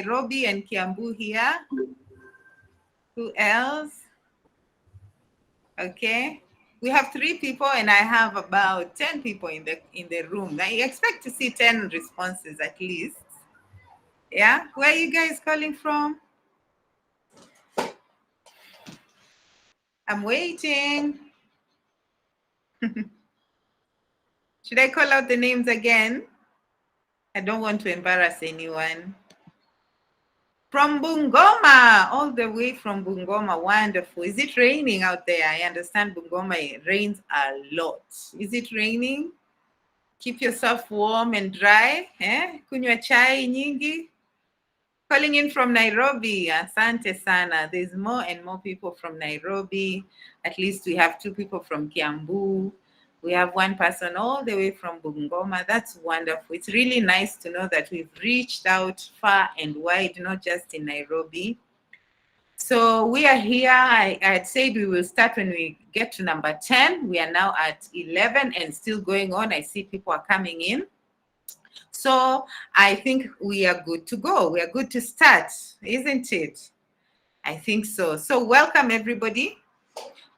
Nairobi and Kiambu here. Who else? Okay. We have 3 people and I have about 10 people in the room. I expect to see 10 responses at least. Yeah. Where are you guys calling from? I'm waiting. Should I call out the names again? I don't want to embarrass anyone. From Bungoma, all the way from Bungoma. Wonderful. Is it raining out there? I understand Bungoma, it rains a lot. Is it raining? Keep yourself warm and dry. Kunywa chai nyingi. Calling in from Nairobi. Asante sana. There's more and more people from Nairobi. At least we have 2 people from Kiambu. We have 1 person all the way from Bungoma. That's wonderful. It's really nice to know that we've reached out far and wide, not just in Nairobi. So we are here. I had said we will start when we get to number 10. We are now at 11 and still going on. I see people are coming in. So I think we are good to go. We are good to start, isn't it? I think so. So welcome, everybody.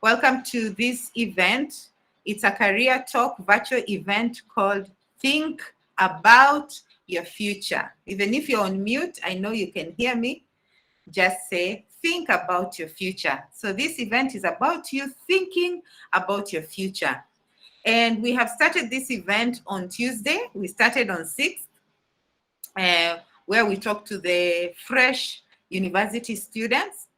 Welcome to this event. It's a career talk virtual event called Think About Your Future. Even if you're on mute, I know you can hear me. Just say, think about your future. So this event is about you thinking about your future. And we have started this event on Tuesday. We started on 6th, where we talked to the fresh university students.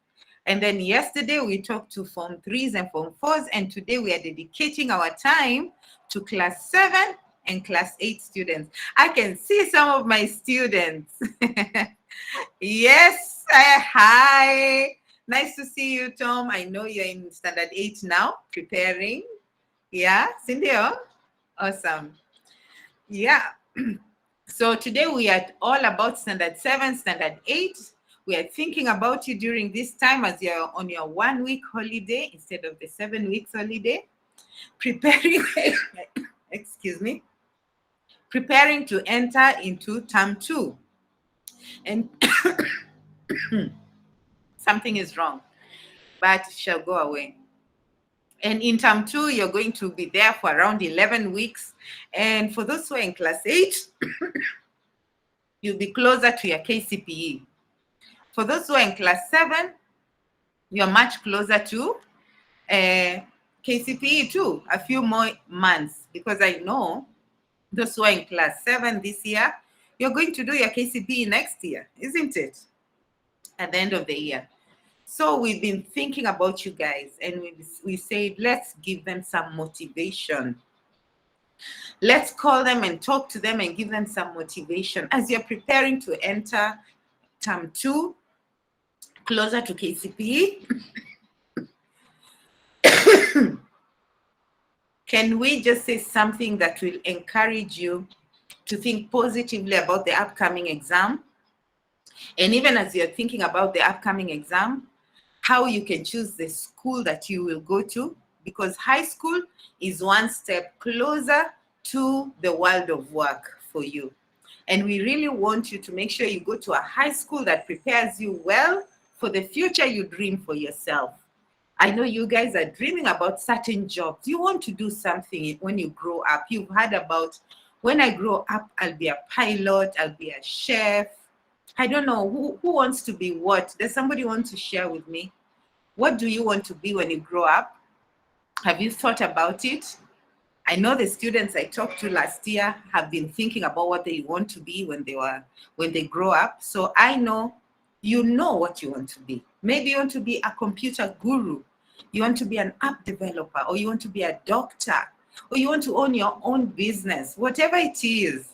And then yesterday we talked to Form 3s and Form 4s. And today we are dedicating our time to Class 7 and Class 8 students. I can see some of my students. Yes, hi. Nice to see you, Tom. I know you're in Standard 8 now, preparing. Yeah, Cindy, awesome. Yeah. So today we are all about Standard 7, Standard 8. We are thinking about you during this time as you're on your 1-week holiday instead of the 7 weeks holiday. Preparing, excuse me, preparing to enter into term 2. And something is wrong, but it shall go away. And in term 2, you're going to be there for around 11 weeks. And for those who are in Class 8, you'll be closer to your Kcpe. For those who are in Class 7, you're much closer to Kcpe too, a few more months, because I know those who are in Class 7 this year, you're going to do your Kcpe next year, isn't it? At the end of the year. So we've been thinking about you guys, and we said, let's give them some motivation. Let's call them and talk to them and give them some motivation as you're preparing to enter term 2, closer to Kcpe. Can we just say something that will encourage you to think positively about the upcoming exam? And even as you're thinking about the upcoming exam, how you can choose the school that you will go to, because high school is one step closer to the world of work for you. And we really want you to make sure you go to a high school that prepares you well for the future you dream for yourself. I know you guys are dreaming about certain jobs. You want to do something when you grow up. You've heard about, when I grow up, I'll be a pilot, I'll be a chef. I don't know, who wants to be what? Does somebody want to share with me? What do you want to be when you grow up? Have you thought about it? I know the students I talked to last year have been thinking about what they want to be when they grow up. So I know you know what you want to be. Maybe you want to be a computer guru. You want to be an app developer, or you want to be a doctor, or you want to own your own business. Whatever it is,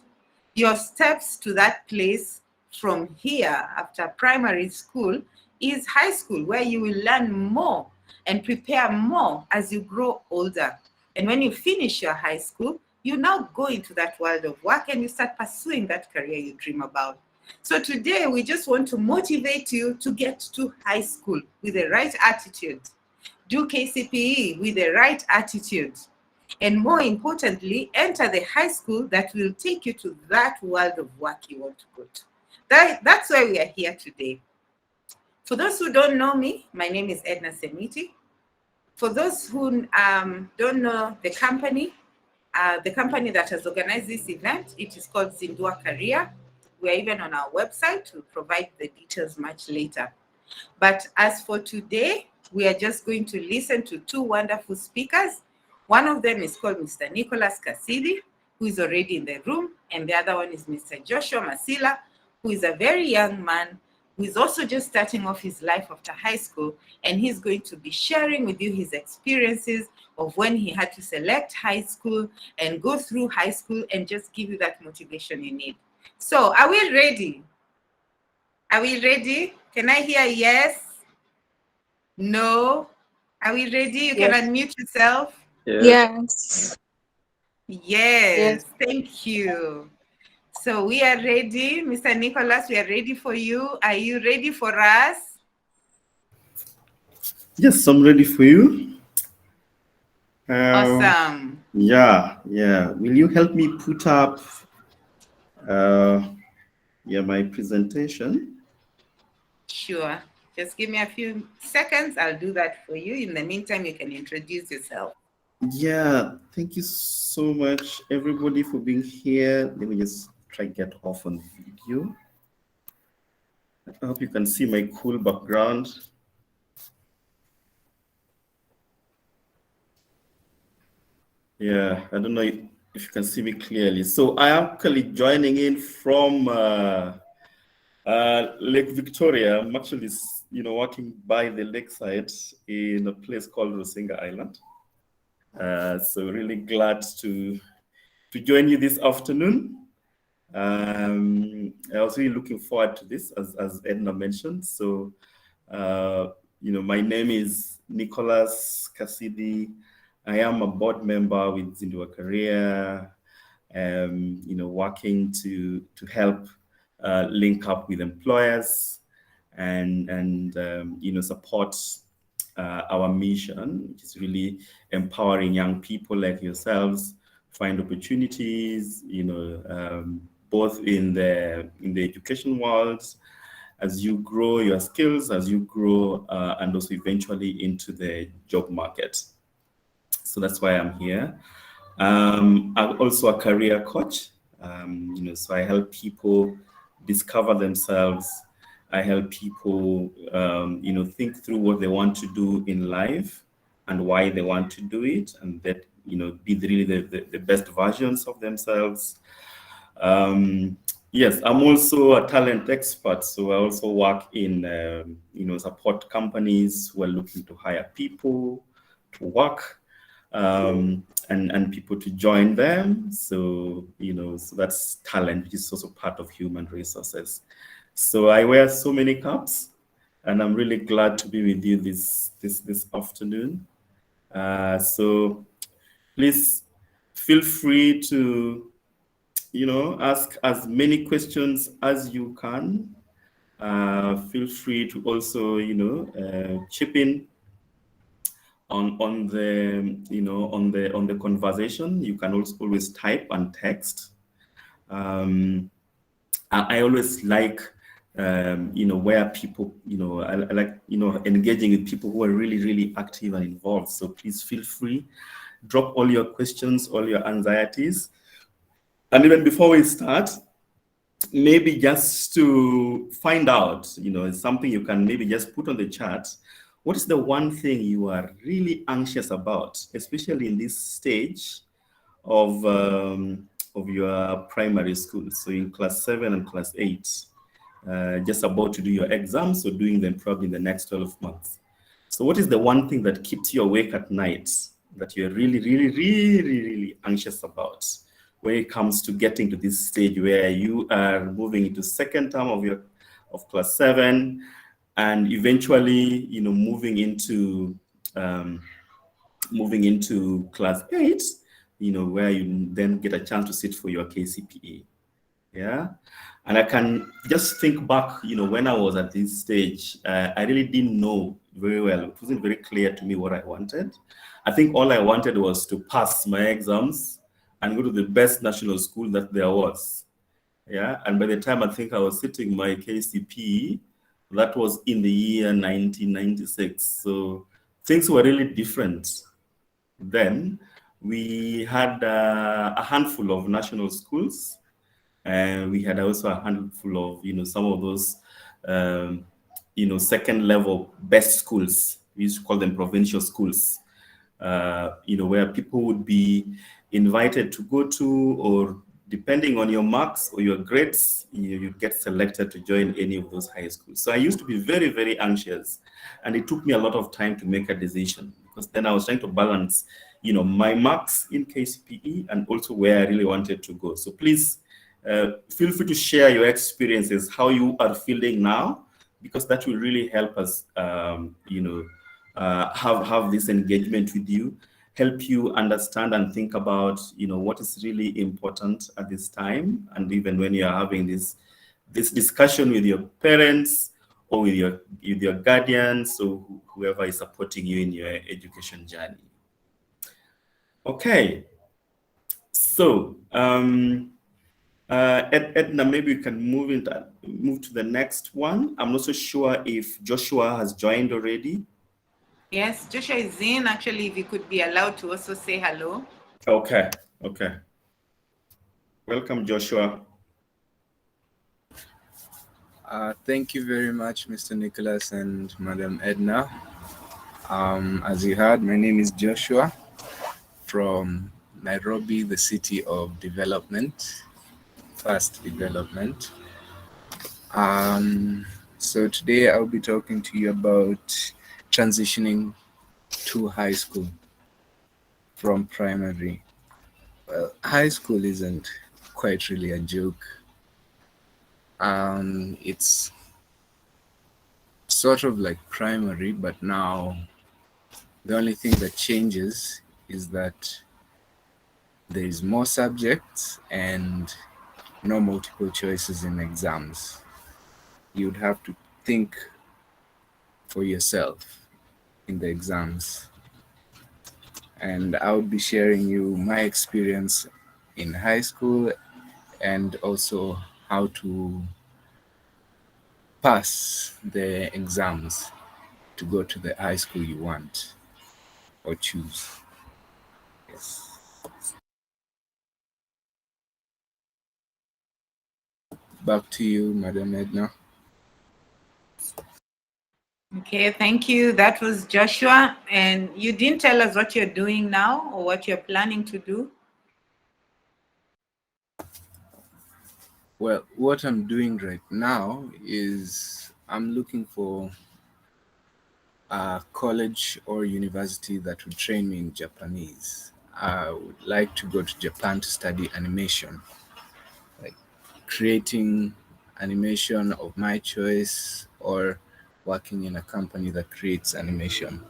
your steps to that place from here after primary school is high school, where you will learn more and prepare more as you grow older. And when you finish your high school, you now go into that world of work and you start pursuing that career you dream about. So today we just want to motivate you to get to high school with the right attitude. Do Kcpe with the right attitude. And more importantly, enter the high school that will take you to that world of work you want to go to. that's why we are here today. For those who don't know me, my name is Edna Semiti. For those who don't know the company that has organized this event, it is called ZinduaKaria. We are even on our website to provide the details much later. But as for today, we are just going to listen to two wonderful speakers. One of them is called Mr. Nicholas Kasidhi, who is already in the room, and the other one is Mr. Joshua Masila, who is a very young man who is also just starting off his life after high school, and he's going to be sharing with you his experiences of when he had to select high school and go through high school and just give you that motivation you need. So are we ready? Are we ready? Can I hear yes? No? Are we ready? You can unmute yourself. Yes. Yes, thank you. So we are ready. Mr. Nicholas, we are ready for you. Are you ready for us? Yes, I'm ready for you. Awesome. Yeah. Will you help me put up my presentation? Sure. Just give me a few seconds. I'll do that for you. In the meantime, you can introduce yourself. Yeah, thank you so much, everybody, for being here. Let me just try to get off on video. I hope you can see my cool background. Yeah, I don't know if you can see me clearly. So I am actually joining in from Lake Victoria. I'm actually, walking by the lakeside in a place called Rusinga Island. So really glad to join you this afternoon. I was really looking forward to this, as Edna mentioned. So, my name is Nicholas Kasidhi. I am a board member with ZinduaKaria, working to help link up with employers and support our mission, which is really empowering young people like yourselves find opportunities, both in the education world, as you grow your skills, as you grow, and also eventually into the job market. So that's why I'm here. I'm also a career coach. So I help people discover themselves. I help people, think through what they want to do in life and why they want to do it, and that, be really the best versions of themselves. Yes, I'm also a talent expert. So I also work in, support companies who are looking to hire people to work. And people to join them. So, so that's talent, which is also part of human resources. So I wear so many caps, and I'm really glad to be with you this afternoon. So please feel free to, ask as many questions as you can. Feel free to also, chip in on the conversation. You can also always type and text. I always like where people, I like engaging with people who are really active and involved. So please feel free, drop all your questions, all your anxieties. And even before we start, maybe just to find out, something you can maybe just put on the chat. What is the one thing you are really anxious about, especially in this stage of your primary school? So in class 7 and class 8, just about to do your exams, or doing them probably in the next 12 months. So what is the one thing that keeps you awake at night that you're really anxious about when it comes to getting to this stage where you are moving into second term of class 7, and eventually, moving into class 8, where you then get a chance to sit for your Kcpe. Yeah, and I can just think back, when I was at this stage, I really didn't know very well. It wasn't very clear to me what I wanted. I think all I wanted was to pass my exams and go to the best national school that there was. Yeah, and by the time I think I was sitting my Kcpe, that was in the year 1996. So things were really different then. We had a handful of national schools, and we had also a handful of, some of those, second level best schools. We used to call them provincial schools, where people would be invited to go to, or depending on your marks or your grades, you get selected to join any of those high schools. So I used to be very, very anxious, and it took me a lot of time to make a decision, because then I was trying to balance, my marks in Kcpe and also where I really wanted to go. So please feel free to share your experiences, how you are feeling now, because that will really help us, have this engagement with you, help you understand and think about, what is really important at this time, and even when you are having this discussion with your parents or with your guardians or whoever is supporting you in your education journey. Okay, so Edna, maybe we can move to the next one. I'm not so sure if Joshua has joined already. Yes, Joshua is in. Actually, if you could be allowed to also say hello. Okay. Welcome, Joshua. Thank you very much, Mr. Nicholas and Madam Edna. As you heard, my name is Joshua from Nairobi, the city of development, fast development. So today I'll be talking to you about transitioning to high school from primary. Well, high school isn't quite really a joke. It's sort of like primary, but now the only thing that changes is that there is more subjects and no multiple choices in exams. You'd have to think for yourself in the exams. And I'll be sharing you my experience in high school and also how to pass the exams to go to the high school you want or choose. Yes. Back to you, Madam Edna. Okay, thank you. That was Joshua. And you didn't tell us what you're doing now or what you're planning to do. Well, what I'm doing right now is I'm looking for a college or university that would train me in Japanese. I would like to go to Japan to study animation, like creating animation of my choice or working in a company that creates animation.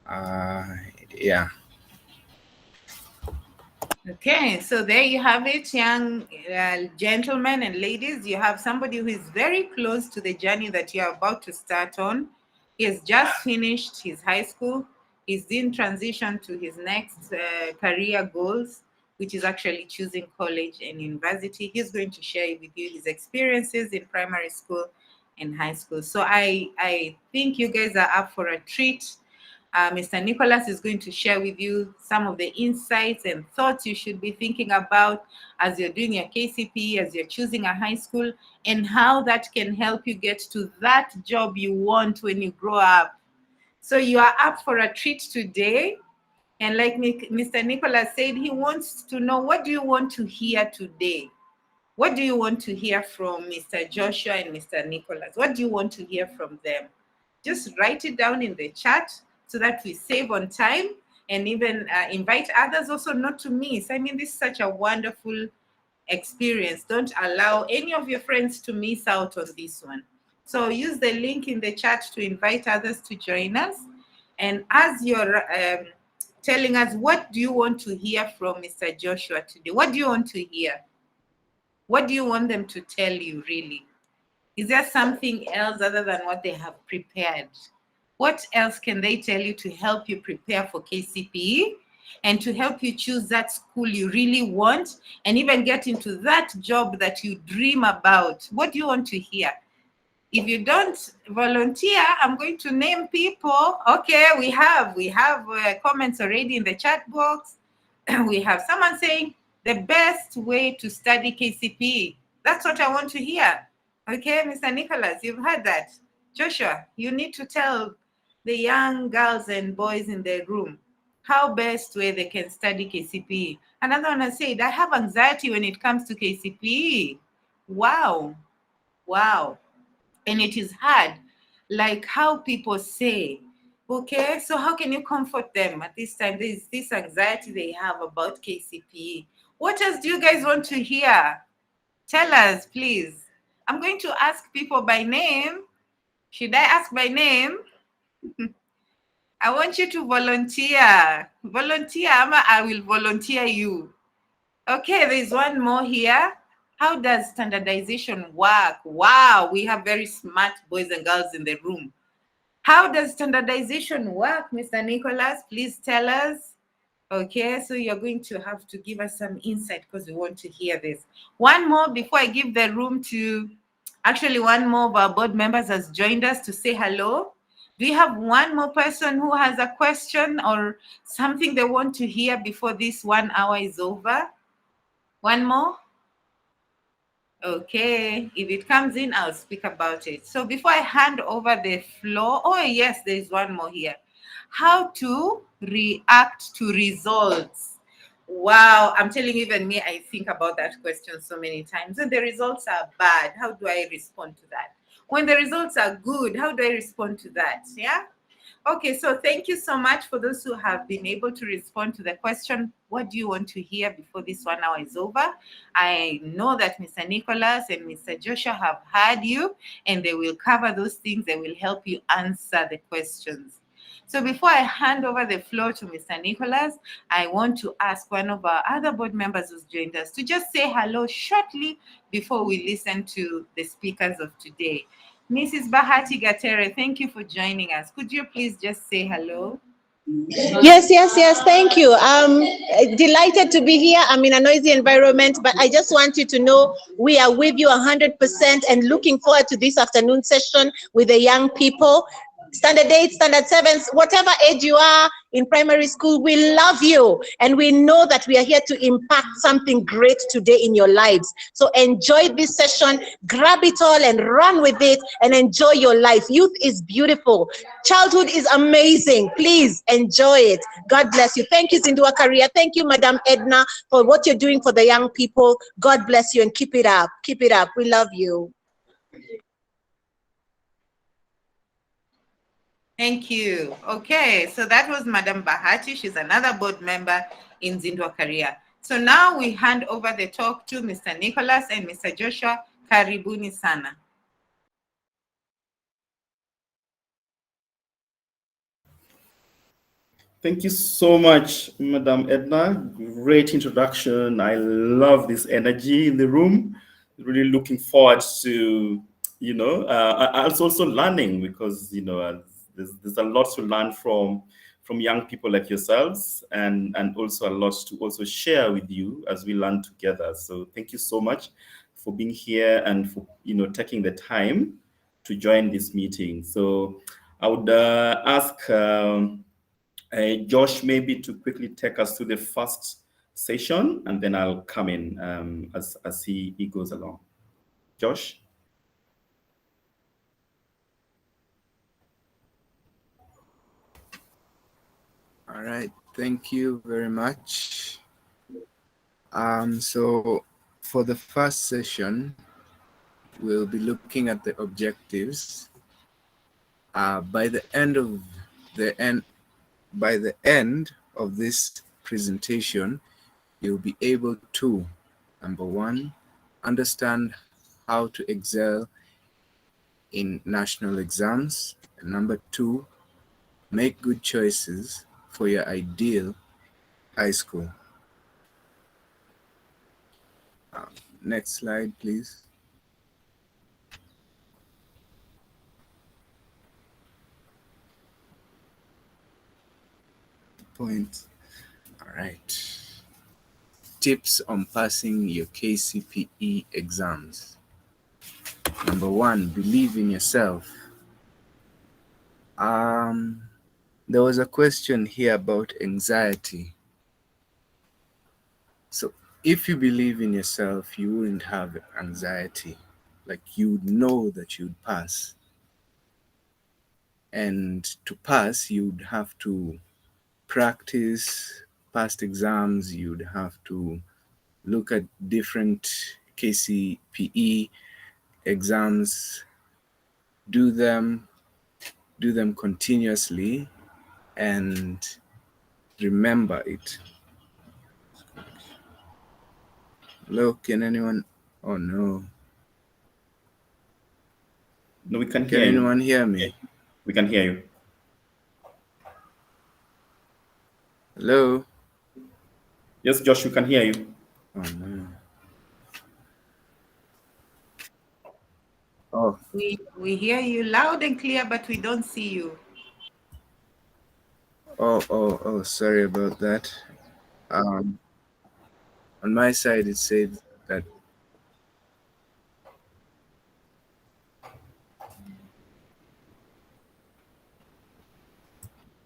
Yeah. Okay, so there you have it, young gentlemen and ladies. You have somebody who is very close to the journey that you're about to start on. He has just finished his high school. He's in transition to his next career goals, which is actually choosing college and university. He's going to share with you his experiences in primary school and high school. So I think you guys are up for a treat. Mr. Nicholas is going to share with you some of the insights and thoughts you should be thinking about as you're doing your Kcpe, as you're choosing a high school, and how that can help you get to that job you want when you grow up. So you are up for a treat today. And like Mr. Nicholas said, he wants to know, what do you want to hear today? What do you want to hear from Mr. Joshua and Mr. Nicholas? What do you want to hear from them? Just write it down in the chat so that we save on time, and even invite others also not to miss. I mean, this is such a wonderful experience. Don't allow any of your friends to miss out on this one. So use the link in the chat to invite others to join us. And as you're telling us, what do you want to hear from Mr. Joshua today? What do you want to hear? What do you want them to tell you, really? Is there something else other than what they have prepared? What else can they tell you to help you prepare for Kcpe? and to help you choose that school you really want and even get into that job that you dream about. What do you want to hear? If you don't volunteer, I'm going to name people. Okay, we have comments already in the chat box. We have someone saying the best way to study KCPE. That's what I want to hear. Okay, Mr. Nicholas, you've heard that. Joshua, you need to tell the young girls and boys in the room how best way they can study KCPE. Another one has said, I have anxiety when it comes to KCPE. Wow. And it is hard, like how people say, okay, so how can you comfort them at this time? There's this anxiety they have about KCPE. What else do you guys want to hear? Tell us, please. I'm going to ask people by name. Should I ask by name? I want you to volunteer. Volunteer, Ama, I will volunteer you. Okay, there's one more here. How does standardization work? Wow, we have very smart boys and girls in the room. How does standardization work, Mr. Nicholas? Please tell us. Okay, so you're going to have to give us some insight because we want to hear this. One more before I give the room to, actually one more of our board members has joined us to say hello. Do you have one more person who has a question or something they want to hear before this 1 hour is over? One more? Okay, if it comes in, I'll speak about it. So before I hand over the floor, oh yes, there's one more here. How to react to results. Wow, I'm telling you, even me, I think about that question so many times. When the results are bad, how do I respond to that? When the results are good, how do I respond to that? Yeah? Okay, so thank you so much for those who have been able to respond to the question, what do you want to hear before this 1 hour is over? I know that Mr. Nicholas and Mr. Joshua have heard you and they will cover those things. They will help you answer the questions. So before I hand over the floor to Mr. Nicholas, I want to ask one of our other board members who's joined us to just say hello shortly before we listen to the speakers of today. Mrs. Bahati Gatere, thank you for joining us. Could you please just say hello? Yes. Thank you. I'm delighted to be here. I'm in a noisy environment, but I just want you to know we are with you 100% and looking forward to this afternoon session with the young people. Standard 8, Standard 7, whatever age you are in primary school, we love you. And we know that we are here to impact something great today in your lives. So enjoy this session, grab it all and run with it and enjoy your life. Youth is beautiful. Childhood is amazing. Please enjoy it. God bless you. Thank you, ZinduaKaria. Thank you, Madam Edna, for what you're doing for the young people. God bless you and keep it up. Keep it up. We love you. Thank you. Okay, so that was Madam Bahati. She's another board member in ZinduaKaria. So now we hand over the talk to Mr. Nicholas and Mr. Joshua. Karibuni sana. Thank you so much, Madam Edna. Great introduction. I love this energy in the room. Really looking forward to, I was also learning because, there's a lot to learn from young people like yourselves and also a lot to also share with you as we learn together. So thank you so much for being here and for, taking the time to join this meeting. So I would ask Josh maybe to quickly take us through the first session, and then I'll come in as he goes along. Josh? All right, thank you very much. So for the first session, we'll be looking at the objectives. By the end of this presentation, you'll be able to, number one, understand how to excel in national exams, and number two, make good choices for your ideal high school. Next slide, please. Point. right. Tips on passing your Kcpe exams. Number one, believe in yourself. There was a question here about anxiety. So if you believe in yourself, you wouldn't have anxiety. Like, you'd know that you'd pass. And to pass, you'd have to practice past exams. You'd have to look at different Kcpe exams, do them continuously, and remember it. Hello, can anyone? Oh no. No, we can Can hear anyone you. hear me? We can hear you. Hello? Yes, Josh, we can hear you. Oh no. Oh, We hear you loud and clear, but we don't see you. oh, sorry about that. On my side, it said that.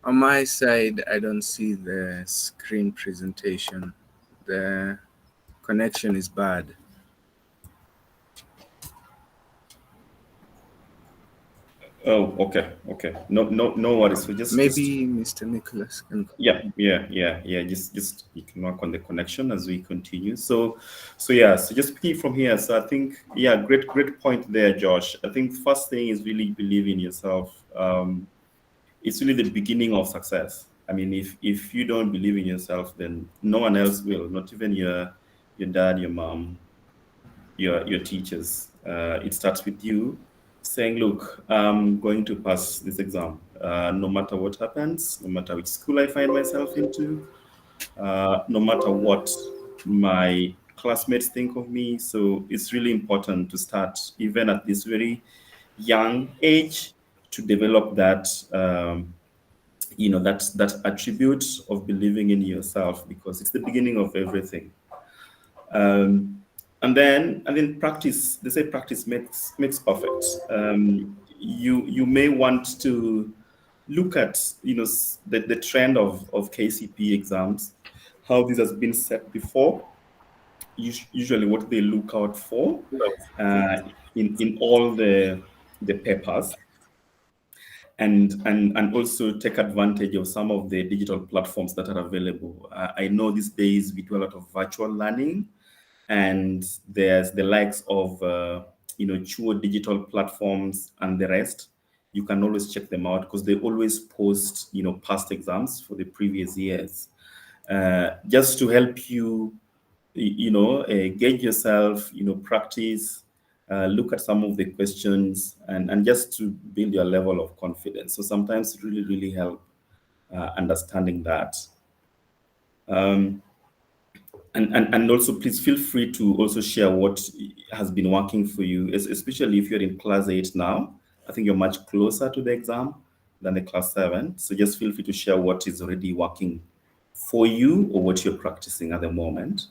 On my side, I don't see the screen presentation. The connection is bad. Oh, okay. No worries. So Maybe Mr. Nicholas can. Yeah. Just you can work on the connection as we continue. So just picking from here. So I think, yeah, great point there, Josh. I think first thing is really believe in yourself. It's really the beginning of success. I mean, if you don't believe in yourself, then no one else will. Not even your dad, your mom, your teachers. It starts with you saying, look, I'm going to pass this exam, no matter what happens, no matter which school I find myself into, no matter what my classmates think of me. So it's really important to start, even at this very young age, to develop that, that attribute of believing in yourself, because it's the beginning of everything. And then practice. They say practice makes perfect. You may want to look at the trend of Kcpe exams, how this has been set before. Usually, what they look out for in all the papers, and also take advantage of some of the digital platforms that are available. I know these days we do a lot of virtual learning. And there's the likes of, Chuo digital platforms and the rest. You can always check them out because they always post, past exams for the previous years, just to help you, gauge yourself, practice, look at some of the questions, and just to build your level of confidence. So sometimes it really help understanding that. And also, please feel free to also share what has been working for you, especially if you're in class 8 now. I think you're much closer to the exam than the class 7. So just feel free to share what is already working for you or what you're practicing at the moment.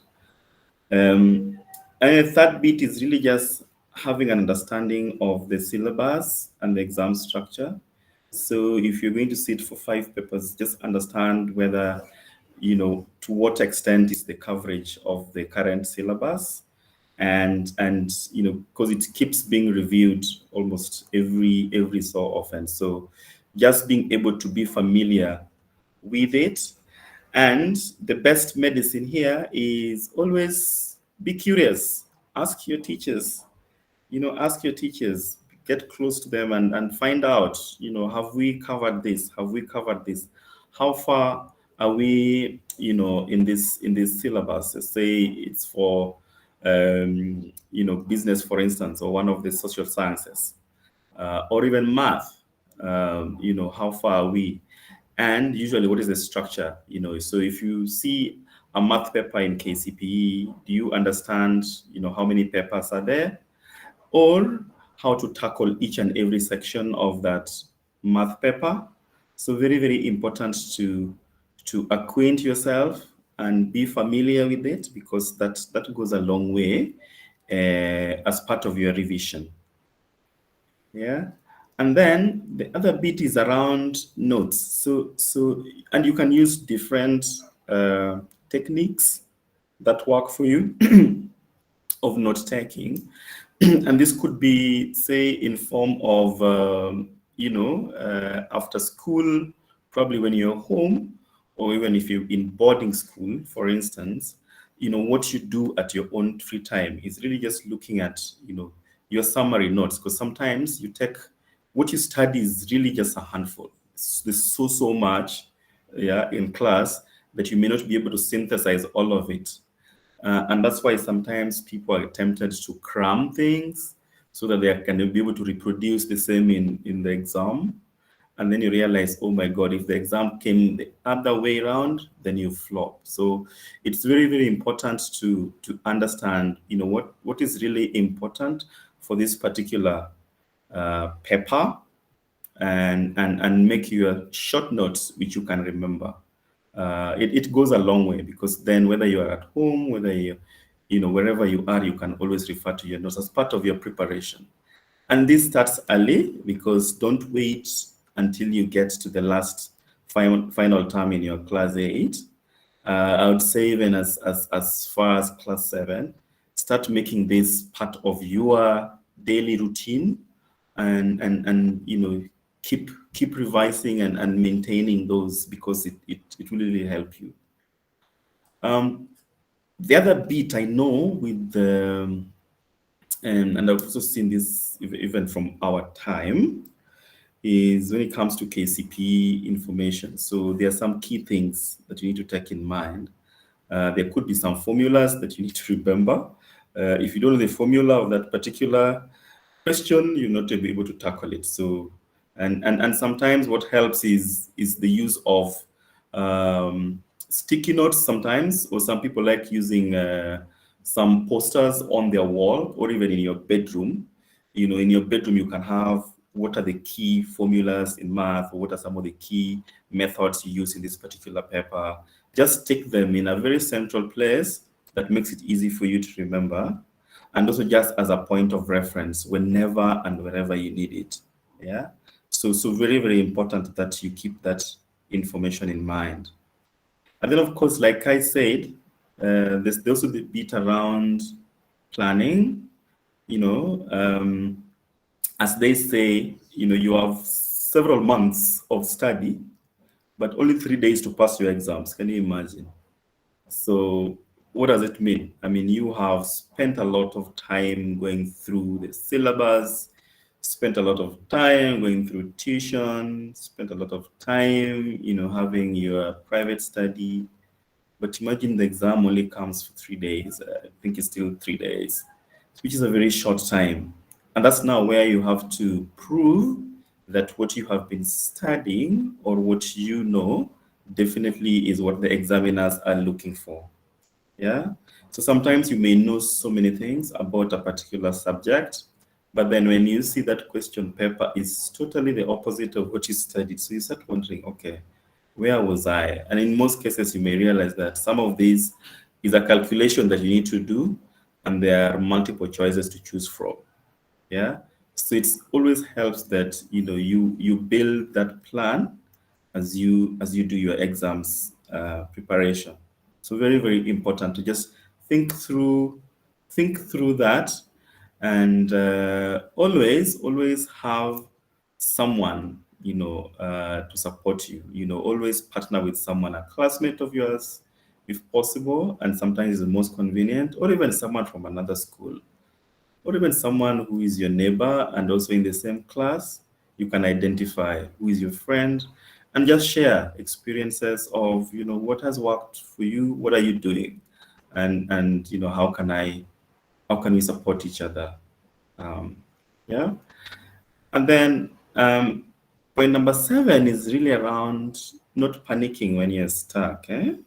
And the third bit is really just having an understanding of the syllabus and the exam structure. So if you're going to sit for 5 papers, just understand whether, to what extent is the coverage of the current syllabus, and because it keeps being reviewed almost every so often. So just being able to be familiar with it. And the best medicine here is always be curious. Ask your teachers, get close to them and find out, have we covered this? Have we covered this? How far are we, in this syllabus? Let's say it's for, business, for instance, or one of the social sciences, or even math. How far are we? And usually, what is the structure? So if you see a math paper in Kcpe, do you understand, how many papers are there, or how to tackle each and every section of that math paper? So very important to acquaint yourself and be familiar with it, because that goes a long way as part of your revision. Yeah. And then the other bit is around notes. So and you can use different techniques that work for you of note taking. And this could be, say, in form of, after school, probably when you're home, or even if you're in boarding school, for instance, what you do at your own free time is really just looking at, your summary notes, because sometimes you take what you study is really just a handful. There's so much, in class, that you may not be able to synthesize all of it. And that's why sometimes people are tempted to cram things so that they can be able to reproduce the same in the exam. And then you realize, oh my God, if the exam came the other way around, then you flop. So it's very, very important to understand, what is really important for this particular paper, and make your short notes which you can remember. It goes a long way, because then whether you are at home, whether wherever you are, you can always refer to your notes as part of your preparation. And this starts early, because don't wait until you get to the last final term in your class 8. I would say even as far as class 7, start making this part of your daily routine, and keep revising and maintaining those, because it will really help you. The other bit I know with the, and I've also seen this even from our time, is when it comes to KCP information. So there are some key things that you need to take in mind. There could be some formulas that you need to remember. If you don't know the formula of that particular question, you're not able to tackle it. So, and sometimes what helps is the use of sticky notes sometimes, or some people like using some posters on their wall, or even in your bedroom. In your bedroom, you can have what are the key formulas in math, or what are some of the key methods you use in this particular paper. Just stick them in a very central place that makes it easy for you to remember, and also just as a point of reference whenever and wherever you need it. Yeah. So very, very important that you keep that information in mind. And then, of course, like I said, there's also the bit around planning. As they say, you have several months of study, but only 3 days to pass your exams. Can you imagine? So what does it mean? I mean, you have spent a lot of time going through the syllabus, spent a lot of time going through tuition, spent a lot of time, having your private study. But imagine the exam only comes for 3 days. I think it's still 3 days, which is a very short time. And that's now where you have to prove that what you have been studying, or what you know, definitely is what the examiners are looking for. Yeah. So sometimes you may know so many things about a particular subject, but then when you see that question paper is totally the opposite of what you studied, so you start wondering, okay, where was I? And in most cases, you may realize that some of these is a calculation that you need to do, and there are multiple choices to choose from. Yeah. So it always helps that you build that plan as you do your exams preparation. So very, very important to just think through that, and always have someone to support you. Always partner with someone, a classmate of yours if possible, and sometimes it's the most convenient, or even someone from another school, or even someone who is your neighbor and also in the same class. You can identify who is your friend, and just share experiences of what has worked for you, what are you doing, and how can we support each other. Yeah. And then point number 7 is really around not panicking when you're stuck. I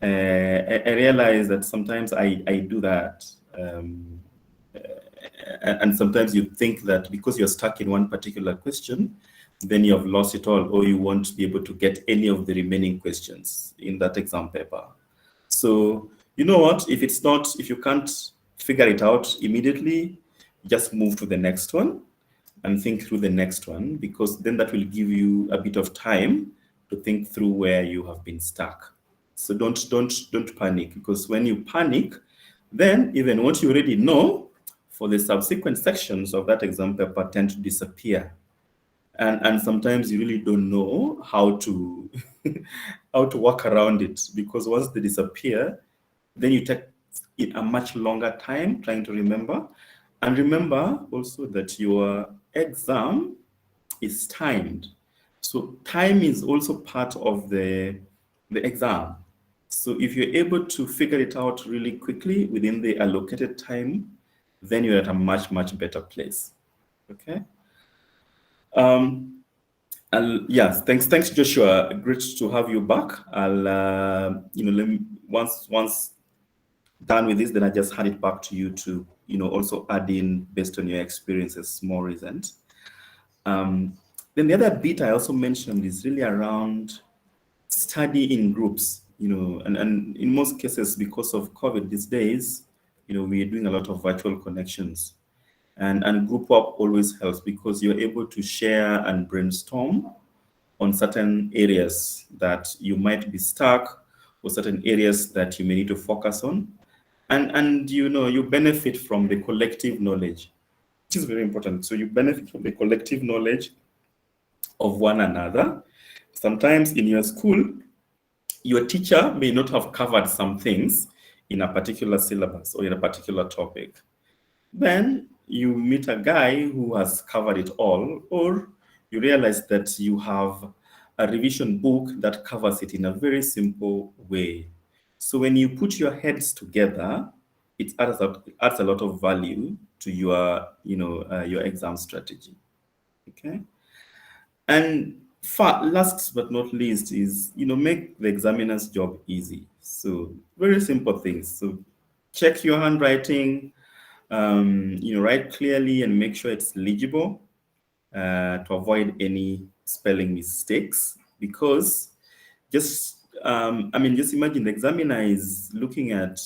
realize that sometimes I do that. And sometimes you think that because you're stuck in one particular question, then you have lost it all, or you won't be able to get any of the remaining questions in that exam paper. So you know what, if you can't figure it out immediately, just move to the next one and think through the next one, because then that will give you a bit of time to think through where you have been stuck. So don't panic, because when you panic, then even what you already know for the subsequent sections of that exam paper tend to disappear. And sometimes you really don't know how to how to work around it, because once they disappear, then you take a much longer time trying to remember. And remember also that your exam is timed. So time is also part of the exam. So if you're able to figure it out really quickly within the allocated time, then you're at a much better place. Okay. Yes, thanks, Joshua. Great to have you back. I'll, let me, once done with this, then I just hand it back to you to, also add in based on your experiences more recent. Then the other bit I also mentioned is really around study in groups, and in most cases, because of COVID these days, we're doing a lot of virtual connections. And group work always helps, because you're able to share and brainstorm on certain areas that you might be stuck, or certain areas that you may need to focus on. And you benefit from the collective knowledge, which is very important. So you benefit from the collective knowledge of one another. Sometimes in your school, your teacher may not have covered some things in a particular syllabus or in a particular topic. Then you meet a guy who has covered it all, or you realize that you have a revision book that covers it in a very simple way. So when you put your heads together, it adds a lot of value to your, your exam strategy. Okay. And last but not least is, make the examiner's job easy. So very simple things. So check your handwriting, write clearly and make sure it's legible, to avoid any spelling mistakes, because just imagine the examiner is looking at,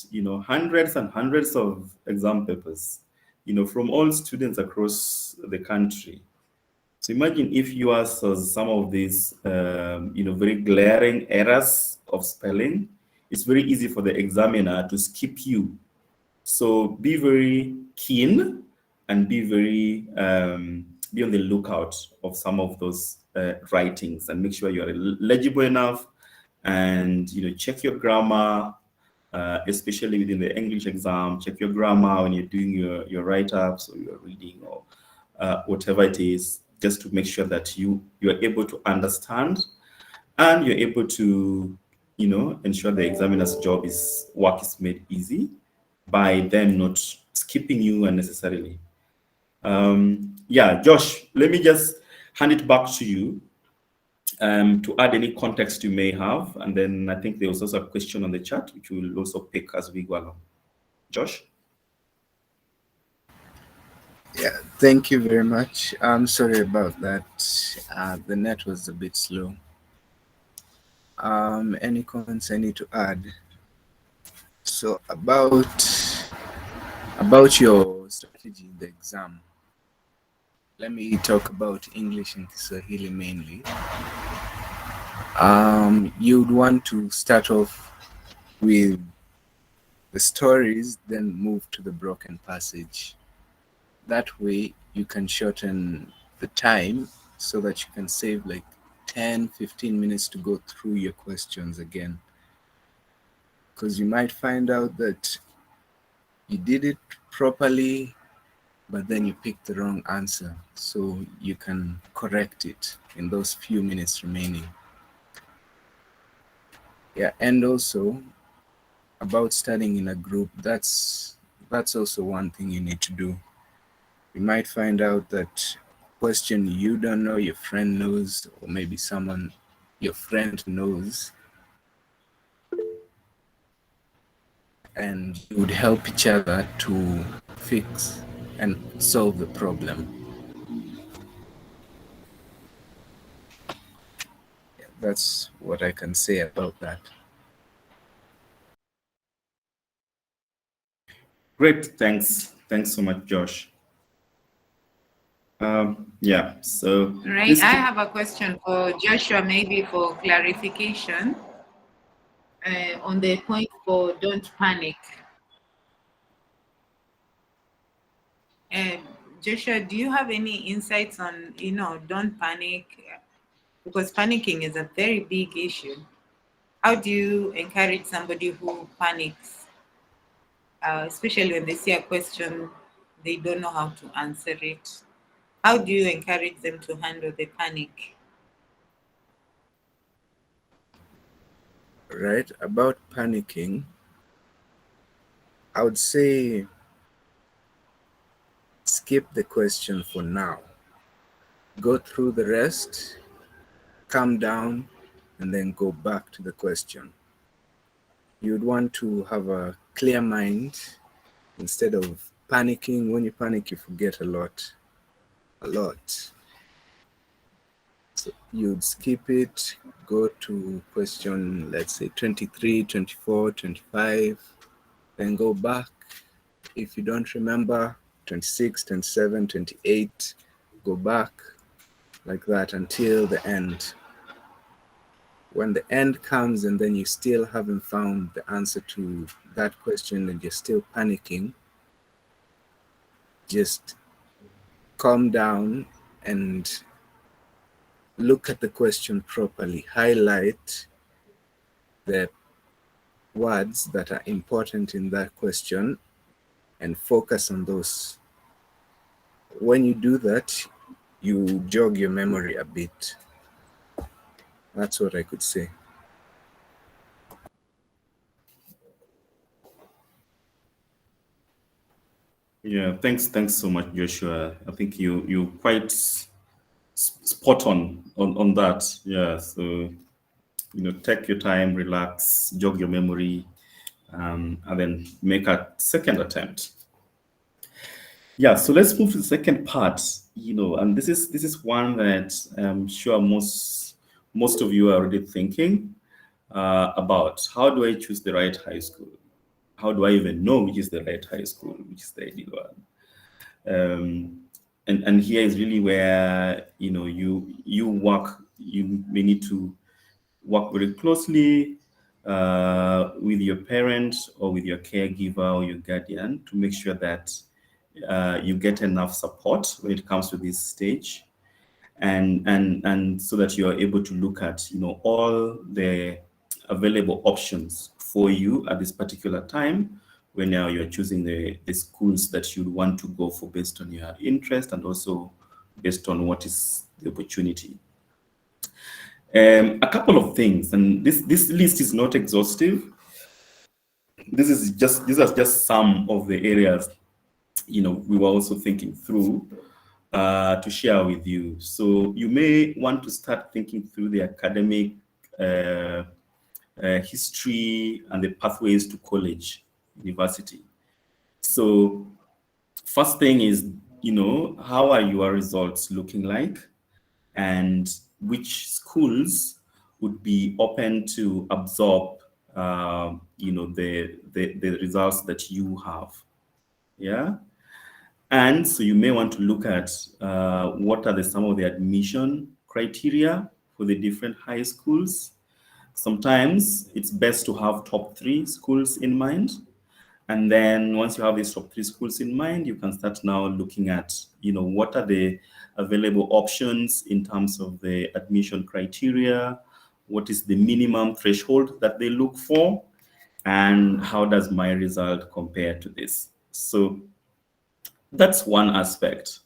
hundreds and hundreds of exam papers, from all students across the country. So imagine if yours has some of these, very glaring errors of spelling, it's very easy for the examiner to skip you. So be very keen and be very, be on the lookout of some of those writings, and make sure you are legible enough, and, check your grammar, especially within the English exam. Check your grammar when you're doing your write-ups or your reading, or whatever it is, just to make sure that you are able to understand, and you're able to, ensure the examiner's work is made easy by them not skipping you unnecessarily. Josh, let me just hand it back to you to add any context you may have. And then I think there was also a question on the chat, which we will also pick as we go along. Josh? Yeah, thank you very much. I'm sorry about that. The net was a bit slow. Any comments I need to add? So about your strategy in the exam, let me talk about English and Kiswahili mainly. You'd want to start off with the stories, then move to the broken passage. That way you can shorten the time so that you can save like 10-15 minutes to go through your questions again. Because you might find out that you did it properly, but then you picked the wrong answer. So you can correct it in those few minutes remaining. Yeah, and also about studying in a group, that's also one thing you need to do. You might find out that question you don't know, your friend knows, or maybe someone your friend knows, and you would help each other to fix and solve the problem. Yeah, that's what I can say about that. Great, thanks so much, Josh. Yeah, so Right, I have a question for Joshua, maybe for clarification on the point for don't panic. Joshua, do you have any insights on, don't panic? Because panicking is a very big issue. How do you encourage somebody who panics, especially when they see a question, they don't know how to answer it? How do you encourage them to handle the panic? Right, about panicking, I would say skip the question for now. Go through the rest, calm down, and then go back to the question. You'd want to have a clear mind instead of panicking. When you panic, you forget a lot. So you'd skip it, go to question, let's say 23, 24, 25, then go back. If you don't remember, 26, 27, 28, go back like that until the end. When the end comes and then you still haven't found the answer to that question and you're still panicking, just calm down and look at the question properly. Highlight the words that are important in that question and focus on those. When you do that, you jog your memory a bit. That's what I could say. Yeah, thanks so much, Joshua. I think you quite spot on that. Yeah, so take your time, relax, jog your memory, and then make a second attempt. Yeah, so let's move to the second part. And this is one that I'm sure most of you are already thinking about. How do I choose the right high school? How do I even know which is the right high school, which is the ideal one? And here is really where you may need to work very closely with your parent or with your caregiver or your guardian to make sure that you get enough support when it comes to this stage, and so that you are able to look at all the available options for you at this particular time when now you're choosing the schools that you want to go for based on your interest and also based on what is the opportunity. A couple of things, and this list is not exhaustive. These are just some of the areas we were also thinking through to share with you. So you may want to start thinking through the academic history and the pathways to college, university. So first thing is, how are your results looking like, and which schools would be open to absorb, the results that you have. Yeah. And so you may want to look at what are some of the admission criteria for the different high schools. Sometimes it's best to have top 3 schools in mind. And then once you have these top 3 schools in mind, you can start now looking at, what are the available options in terms of the admission criteria, what is the minimum threshold that they look for, and how does my result compare to this? So that's one aspect.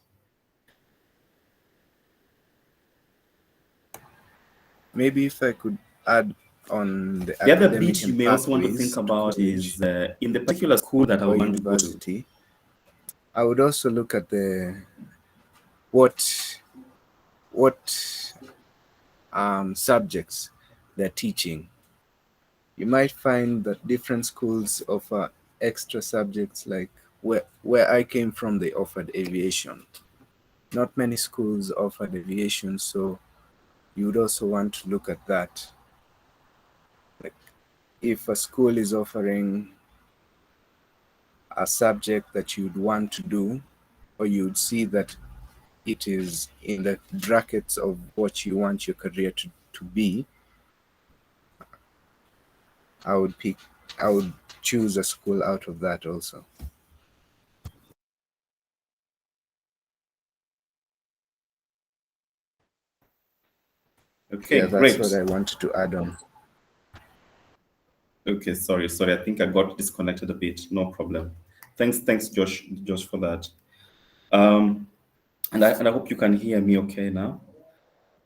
Maybe if I could add on the other academic bit you may also want to think about is in the particular school that I or want to go to. university, I would also look at the what subjects they're teaching. You might find that different schools offer extra subjects, like where I came from, they offered aviation. Not many schools offered aviation, so you would also want to look at that. Like if a school is offering a subject that you'd want to do, or you'd see that it is in the brackets of what you want your career to be, I would choose a school out of that also. Okay, Yeah, that's great. what I wanted to add on. Okay, sorry. I think I got disconnected a bit. No problem. Thanks, Josh, for that. And I hope you can hear me okay now.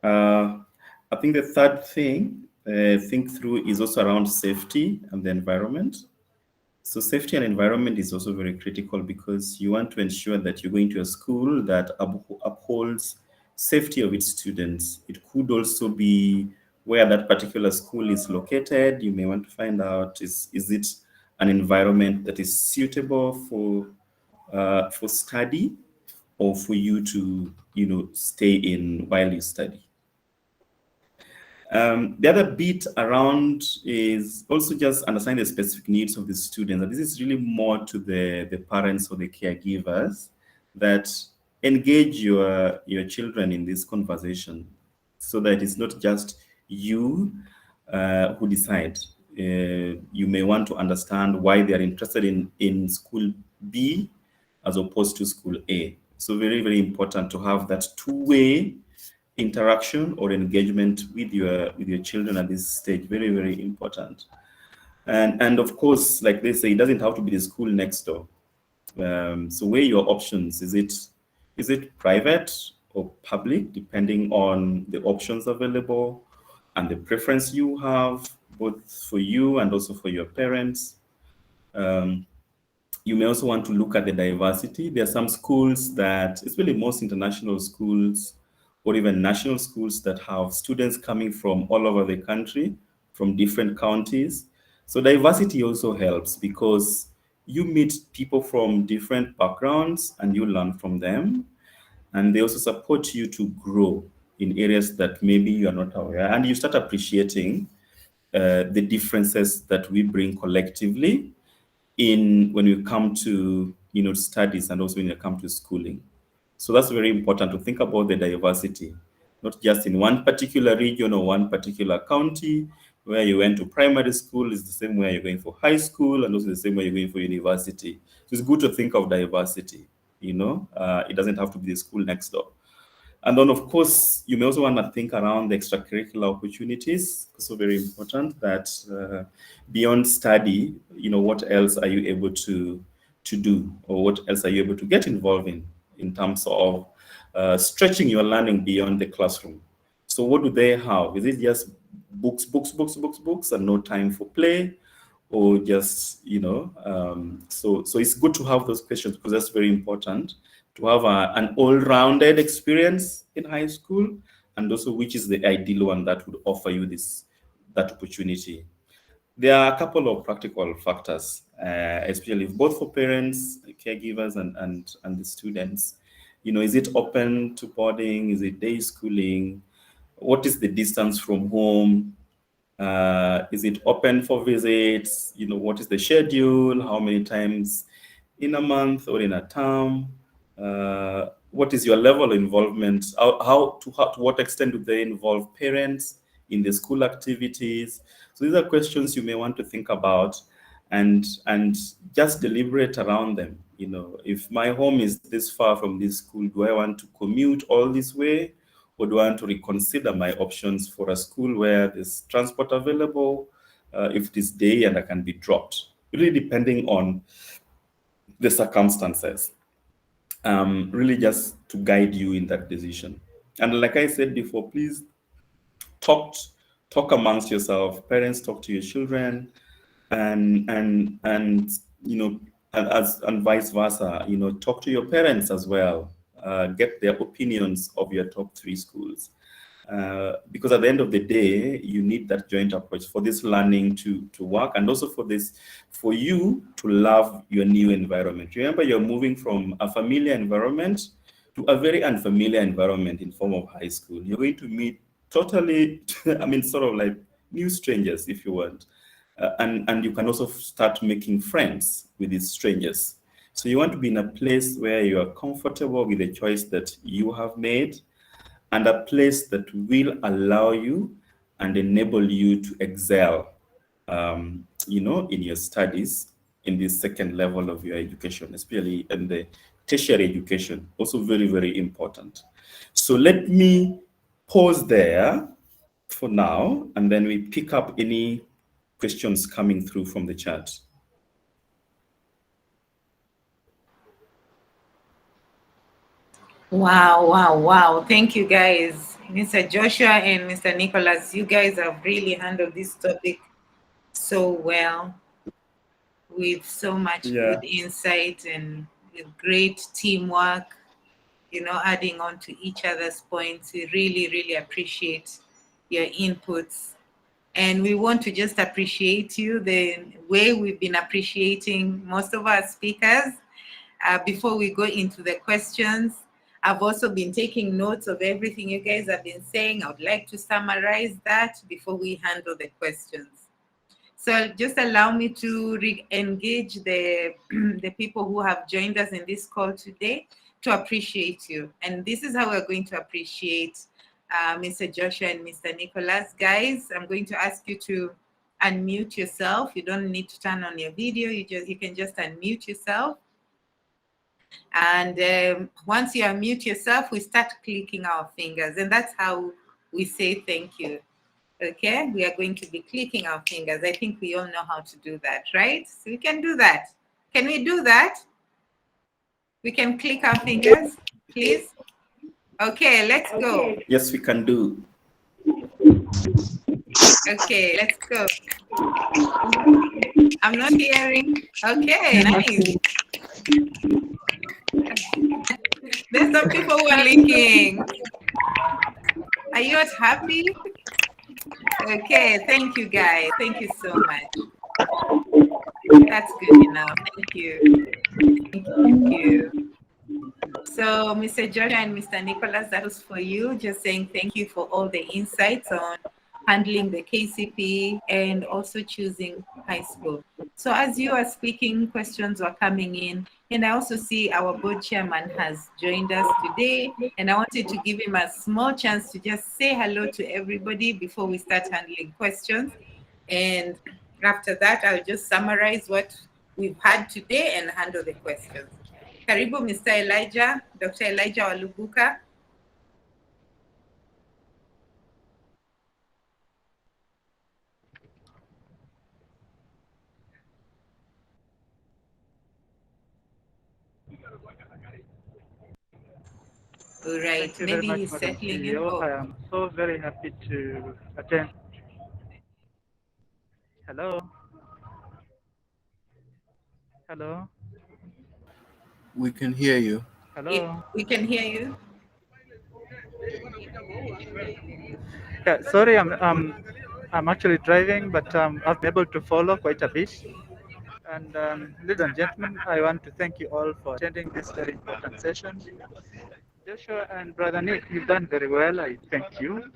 I think the third thing think through is also around safety and the environment. So safety and environment is also very critical because you want to ensure that you're going to a school that upholds safety of its students. It could also be where that particular school is located. You may want to find out, is it an environment that is suitable for study or for you to, stay in while you study. The other bit around is also just understanding the specific needs of the students. And this is really more to the parents or the caregivers that engage your children in this conversation so that it's not just you who decide. You may want to understand why they are interested in school B as opposed to school A. So very, very important to have that two-way interaction or engagement with your children at this stage. Very, very important. And of course, like they say, it doesn't have to be the school next door. So weigh your options. Is it private or public, depending on the options available and the preference you have, both for you and also for your parents. You may also want to look at the diversity. There are some schools that, especially most international schools or even national schools, that have students coming from all over the country, from different counties. So diversity also helps because you meet people from different backgrounds and you learn from them. And they also support you to grow in areas that maybe you are not aware. And you start appreciating the differences that we bring collectively when we come to studies and also when you come to schooling. So that's very important to think about the diversity, not just in one particular region or one particular county. Where you went to primary school is the same way you're going for high school, and also the same way you're going for university. So it's good to think of diversity. It doesn't have to be the school next door. And then, of course, you may also want to think around the extracurricular opportunities. So very important that beyond study, what else are you able to do, or what else are you able to get involved in terms of stretching your learning beyond the classroom. So what do they have? Is it just books, and no time for play? Or just, so it's good to have those questions because that's very important to have an all-rounded experience in high school, and also which is the ideal one that would offer you that opportunity. There are a couple of practical factors, especially both for parents, caregivers, and the students. Is it open to boarding? Is it day schooling? What is the distance from home? Is it open for visits? What is the schedule? How many times in a month or in a term? What is your level of involvement? To what extent do they involve parents in the school activities? So these are questions you may want to think about and just deliberate around them. If my home is this far from this school, do I want to commute all this way? Or do I want to reconsider my options for a school where there's transport available, if it is day and I can be dropped? Really depending on the circumstances. Really just to guide you in that decision. And like I said before, please talk amongst yourself. Parents, talk to your children, and vice versa. Talk to your parents as well. Get their opinions of your top 3 schools. Because at the end of the day, you need that joint approach for this learning to work, and also for you to love your new environment. Remember, you're moving from a familiar environment to a very unfamiliar environment in form of high school. You're going to meet totally, sort of like new strangers, if you want. And you can also start making friends with these strangers. So you want to be in a place where you are comfortable with the choice that you have made, and a place that will allow you and enable you to excel, you know, in your studies in this second level of your education, especially in the tertiary education, also very, very important. So let me pause there for now, and then we pick up any questions coming through from the chat. Wow, wow, wow. Thank you guys. Mr. Joshua and Mr. Nicholas, you guys have really handled this topic so well, with so much good insight and with great teamwork, you know, adding on to each other's points. We really, really appreciate your inputs. And we want to just appreciate you the way we've been appreciating most of our speakers. Before we go into the questions, I've also been taking notes of everything you guys have been saying. I would like to summarize that before we handle the questions. So just allow me to re-engage the, the people who have joined us in this call today to appreciate you. And this is how we're going to appreciate Mr. Joshua and Mr. Nicholas. Guys, I'm going to ask you to unmute yourself. You don't need to turn on your video. You can just unmute yourself. And once you unmute yourself, we start clicking our fingers. And that's how we say thank you. Okay, we are going to be clicking our fingers. I think we all know how to do that, right? So we can do that. Can we do that? We can click our fingers, please. Okay, let's go. Yes, we can do. Okay, let's go. I'm not hearing. Okay, nice. There's some people who are linking. Are you not happy? Okay, thank you guys. Thank you so much. That's good enough. Thank you. Thank you. So, Mr. Joshua and Mr. Nicholas, that was for you. Just saying thank you for all the insights on handling the Kcpe and also choosing high school. So as you are speaking, questions were coming in, and I also see our board chairman has joined us today, and I wanted to give him a small chance to just say hello to everybody before we start handling questions. And after that, I'll just summarize what we've had today and handle the questions. Karibu, Mr. Elijah, Dr. Elijah Walubuka. All right, Thank you maybe very he's much, Madam settling in. CEO. Oh. I am so very happy to attend. Hello. Hello. We can hear you. Hello. We can hear you. Yeah, sorry, I'm actually driving, but I've been able to follow quite a bit. And ladies and gentlemen, I want to thank you all for attending this very important session. Joshua and Brother Nick, you've done very well. I thank you.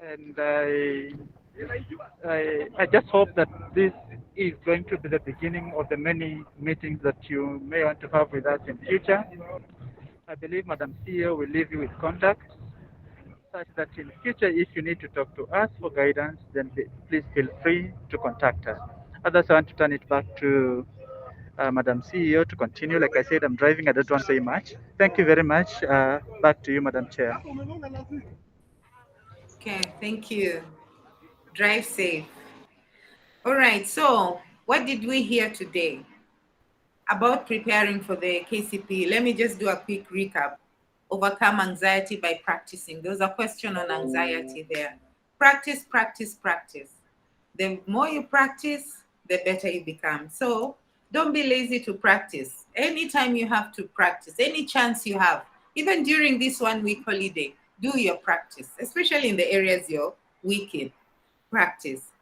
And I just hope that this is going to be the beginning of the many meetings that you may want to have with us in future. I believe Madam CEO will leave you with contacts such that in future, if you need to talk to us for guidance, then please feel free to contact us. Others, I want to turn it back to Madam CEO to continue. Like I said, I'm driving. I don't want to say much. Thank you very much. Back to you, Madam Chair. Okay, thank you. Drive safe. All right, so what did we hear today about preparing for the Kcpe? Let me just do a quick recap. Overcome anxiety by practicing. There's a question on anxiety there. Practice, practice, practice. The more you practice, the better you become. So don't be lazy to practice. Anytime you have to practice, any chance you have, even during this 1 week holiday, do your practice, especially in the areas you're weak in. Practice.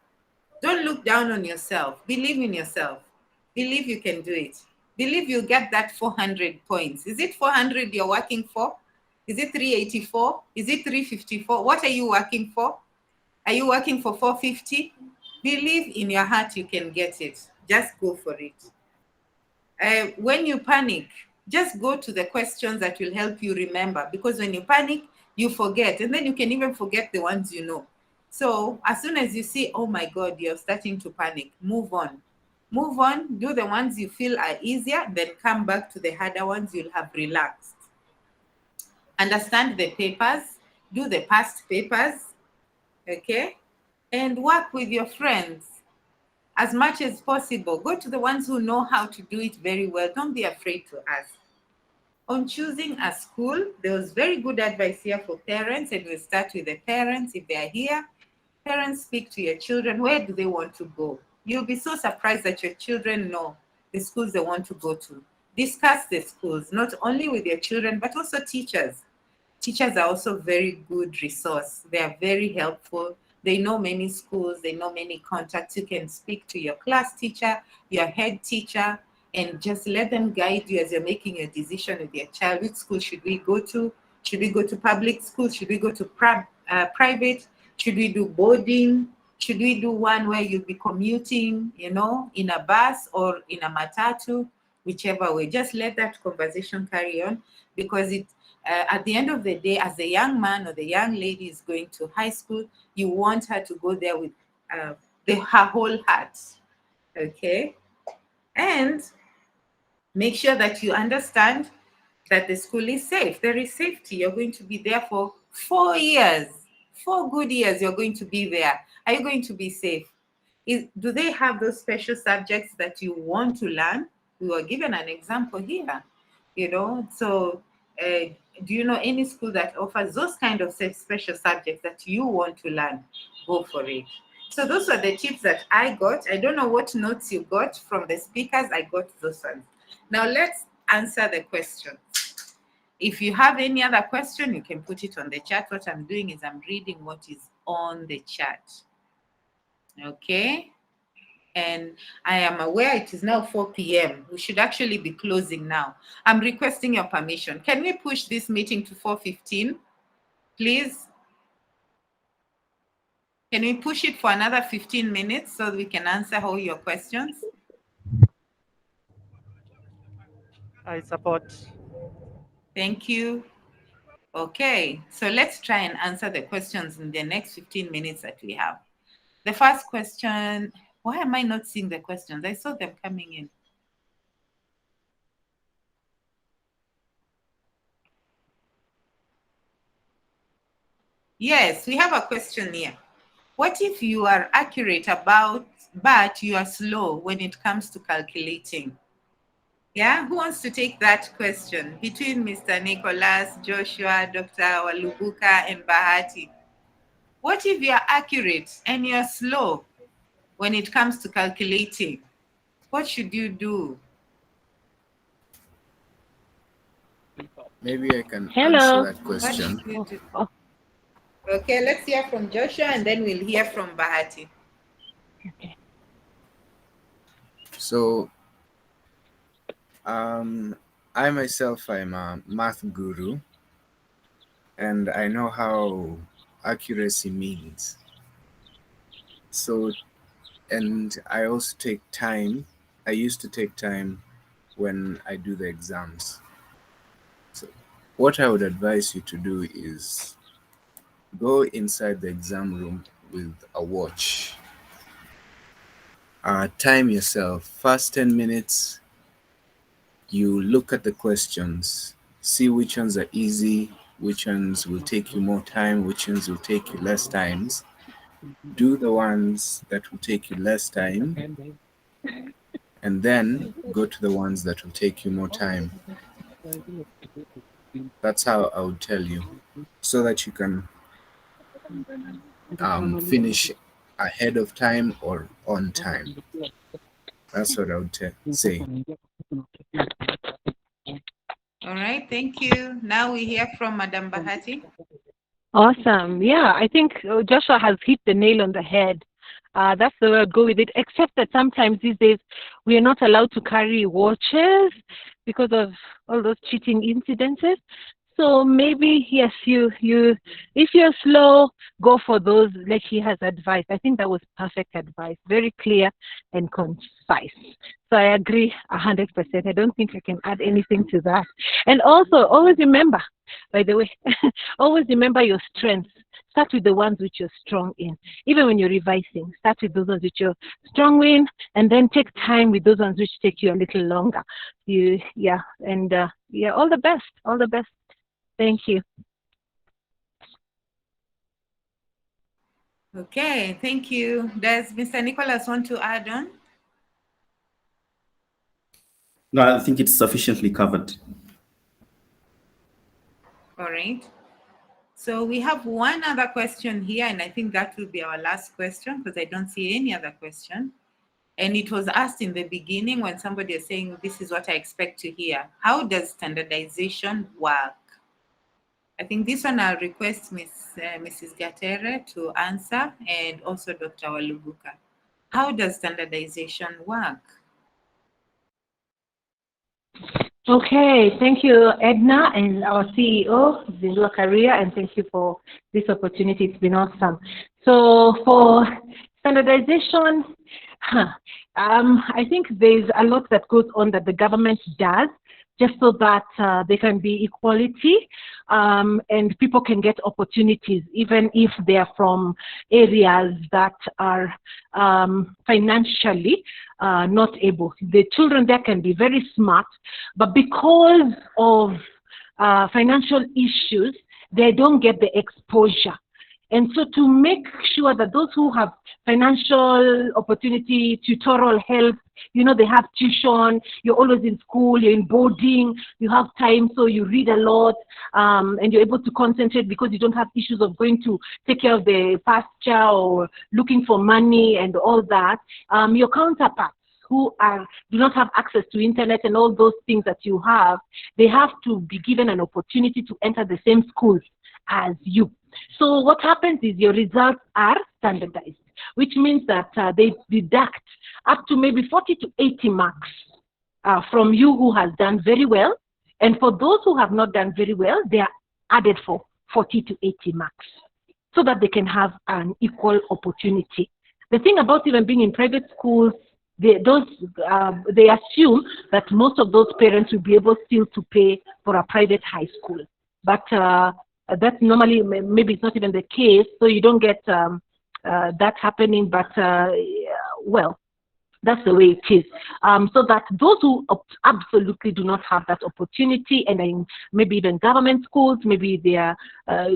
Don't look down on yourself. Believe in yourself. Believe you can do it. Believe you get that 400 points. Is it 400 you're working for? Is it 384? Is it 354? What are you working for? Are you working for 450? Believe in your heart you can get it. Just go for it. When you panic, just go to the questions that will help you remember, because when you panic, you forget, and then you can even forget the ones you know. So as soon as you see, oh my God, you're starting to panic, move on. Move on, do the ones you feel are easier, then come back to the harder ones you'll have relaxed. Understand the papers, do the past papers, okay? And work with your friends as much as possible. Go to the ones who know how to do it very well. Don't be afraid to ask. On choosing a school, there was very good advice here for parents, and we'll start with the parents if they are here. Parents, speak to your children. Where do they want to go? You'll be so surprised that your children know the schools they want to go to. Discuss the schools, not only with your children, but also teachers. Teachers are also very good resource. They are very helpful. They know many schools, they know many contacts. You can speak to your class teacher, your head teacher, and just let them guide you as you're making a decision with your child. Which school should we go to? Should we go to public school? Should we go to private? Should we do boarding? Should we do one where you'll be commuting, you know, in a bus or in a matatu? Whichever way, just let that conversation carry on, because it at the end of the day, as the young man or the young lady is going to high school, you want her to go there with her whole heart, okay? And make sure that you understand that the school is safe. There is safety. You're going to be there for 4 years. 4 good years you're going to be there. Are you going to be safe? Do they have those special subjects that you want to learn? We were given an example here, you know, so do you know any school that offers those kind of special subjects that you want to learn? Go for it. So those are the tips that I got. I don't know what notes you got from the speakers. I got those ones. Now let's answer the question. If you have any other question, you can put it on the chat. What I'm doing is I'm reading what is on the chat. Okay. And I am aware it is now 4 p.m. We should actually be closing now. I'm requesting your permission. Can we push this meeting to 4:15, please? Can we push it for another 15 minutes so we can answer all your questions? I support. Thank you. Okay, so let's try and answer the questions in the next 15 minutes that we have. The first question, why am I not seeing the questions? I saw them coming in. Yes, we have a question here. What if you are accurate but you are slow when it comes to calculating? Yeah, who wants to take that question between Mr. Nicholas, Joshua, Dr. Walubuka, and Bahati? What if you're accurate and you're slow when it comes to calculating? What should you do? Maybe I can Hello. answer that question. What should you do? Okay, let's hear from Joshua and then we'll hear from Bahati. Okay. So, I myself, I'm a math guru, and I know how accuracy means. So, and I also take time. I used to take time when I do the exams. So, what I would advise you to do is go inside the exam room with a watch. Time yourself. First 10 minutes, you look at the questions, see which ones are easy, which ones will take you more time, which ones will take you less times. Do the ones that will take you less time, and then go to the ones that will take you more time. That's how I would tell you, so that you can finish ahead of time or on time. That's what I would say. All right, thank you. Now we hear from Madam Bahati. Awesome. Yeah, I think Joshua has hit the nail on the head. That's the way I'd go with it, except that sometimes these days we are not allowed to carry watches because of all those cheating incidences. So maybe, yes, if you're slow, go for those, like he has advised. I think that was perfect advice, very clear and concise. So I agree 100%. I don't think I can add anything to that. And also, always remember, by the way, always remember your strengths. Start with the ones which you're strong in. Even when you're revising, start with those ones which you're strong in, and then take time with those ones which take you a little longer. Yeah, all the best. All the best. Thank you. Okay, thank you. Does Mr. Nicholas want to add on? No, I think it's sufficiently covered. All right. So we have one other question here, and I think that will be our last question because I don't see any other question. And it was asked in the beginning when somebody is saying, this is what I expect to hear. How does standardization work? I think this one I'll request Mrs. Gatere to answer, and also Dr. Walubuka. How does standardization work? Okay, thank you, Edna, and our CEO, ZinduaKaria, and thank you for this opportunity. It's been awesome. So for standardization, I think there's a lot that goes on that the government does just so that there can be equality and people can get opportunities, even if they're from areas that are financially not able. The children there can be very smart, but because of financial issues, they don't get the exposure. And so to make sure that those who have financial opportunity, tutorial help, they have tuition, you're always in school, you're in boarding, you have time, so you read a lot, and you're able to concentrate because you don't have issues of going to take care of the pasture or looking for money and all that. Your counterparts who do not have access to internet and all those things that you have, they have to be given an opportunity to enter the same schools as you. So what happens is your results are standardized, which means that they deduct up to maybe 40 to 80 marks from you who has done very well. And for those who have not done very well, they are added for 40 to 80 marks so that they can have an equal opportunity. The thing about even being in private schools, they assume that most of those parents will be able still to pay for a private high school. But that's normally, maybe it's not even the case, so you don't get that happening, but well, that's the way it is. So that those who absolutely do not have that opportunity, and in maybe even government schools, maybe their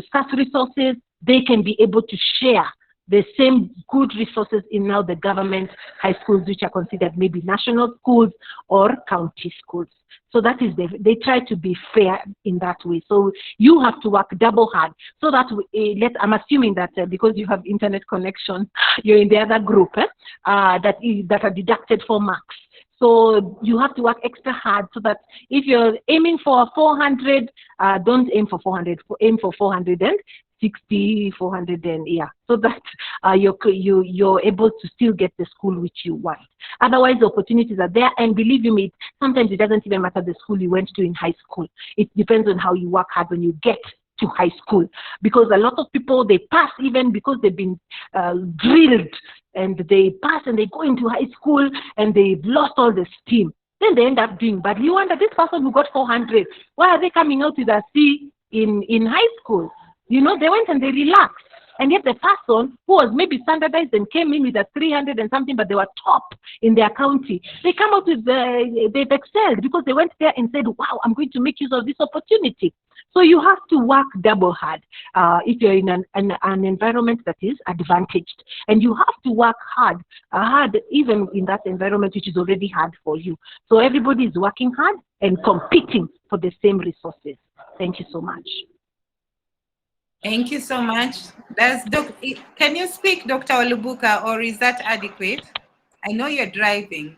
scarce resources, they can be able to share the same good resources in now the government high schools, which are considered maybe national schools or county schools. So that is, they try to be fair in that way. So you have to work double hard. So that, I'm assuming that because you have internet connection, you're in the other group that are deducted for marks. So you have to work extra hard so that if you're aiming for 400, don't aim for 400, aim for 460, 400, and yeah, so that you're able to still get the school which you want. Otherwise, the opportunities are there, and believe you me, sometimes it doesn't even matter the school you went to in high school. It depends on how you work hard when you get to high school, because a lot of people, they pass even because they've been drilled, and they pass and they go into high school and they've lost all the steam. Then they end up doing badly. You wonder, this person who got 400, why are they coming out with a C in high school? They went and they relaxed. And yet the person who was maybe standardized and came in with a 300 and something, but they were top in their county, they come out with, they've excelled because they went there and said, wow, I'm going to make use of this opportunity. So you have to work double hard if you're in an environment that is advantaged. And you have to work hard even in that environment which is already hard for you. So everybody is working hard and competing for the same resources. Thank you so much. Thank you so much. Can you speak, Dr. Walubuka, or is that adequate? I know you're driving.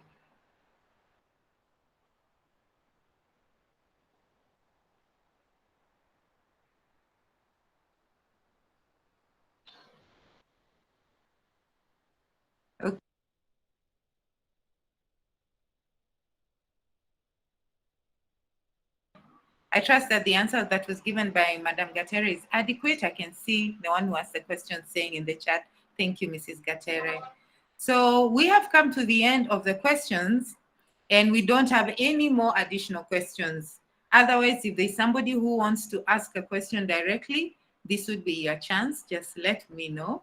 Okay. I trust that the answer that was given by Madam Gatere is adequate. I can see the one who asked the question saying in the chat, thank you, Mrs. Gatere. So we have come to the end of the questions, and we don't have any more additional questions. Otherwise, if there's somebody who wants to ask a question directly, this would be your chance. Just let me know.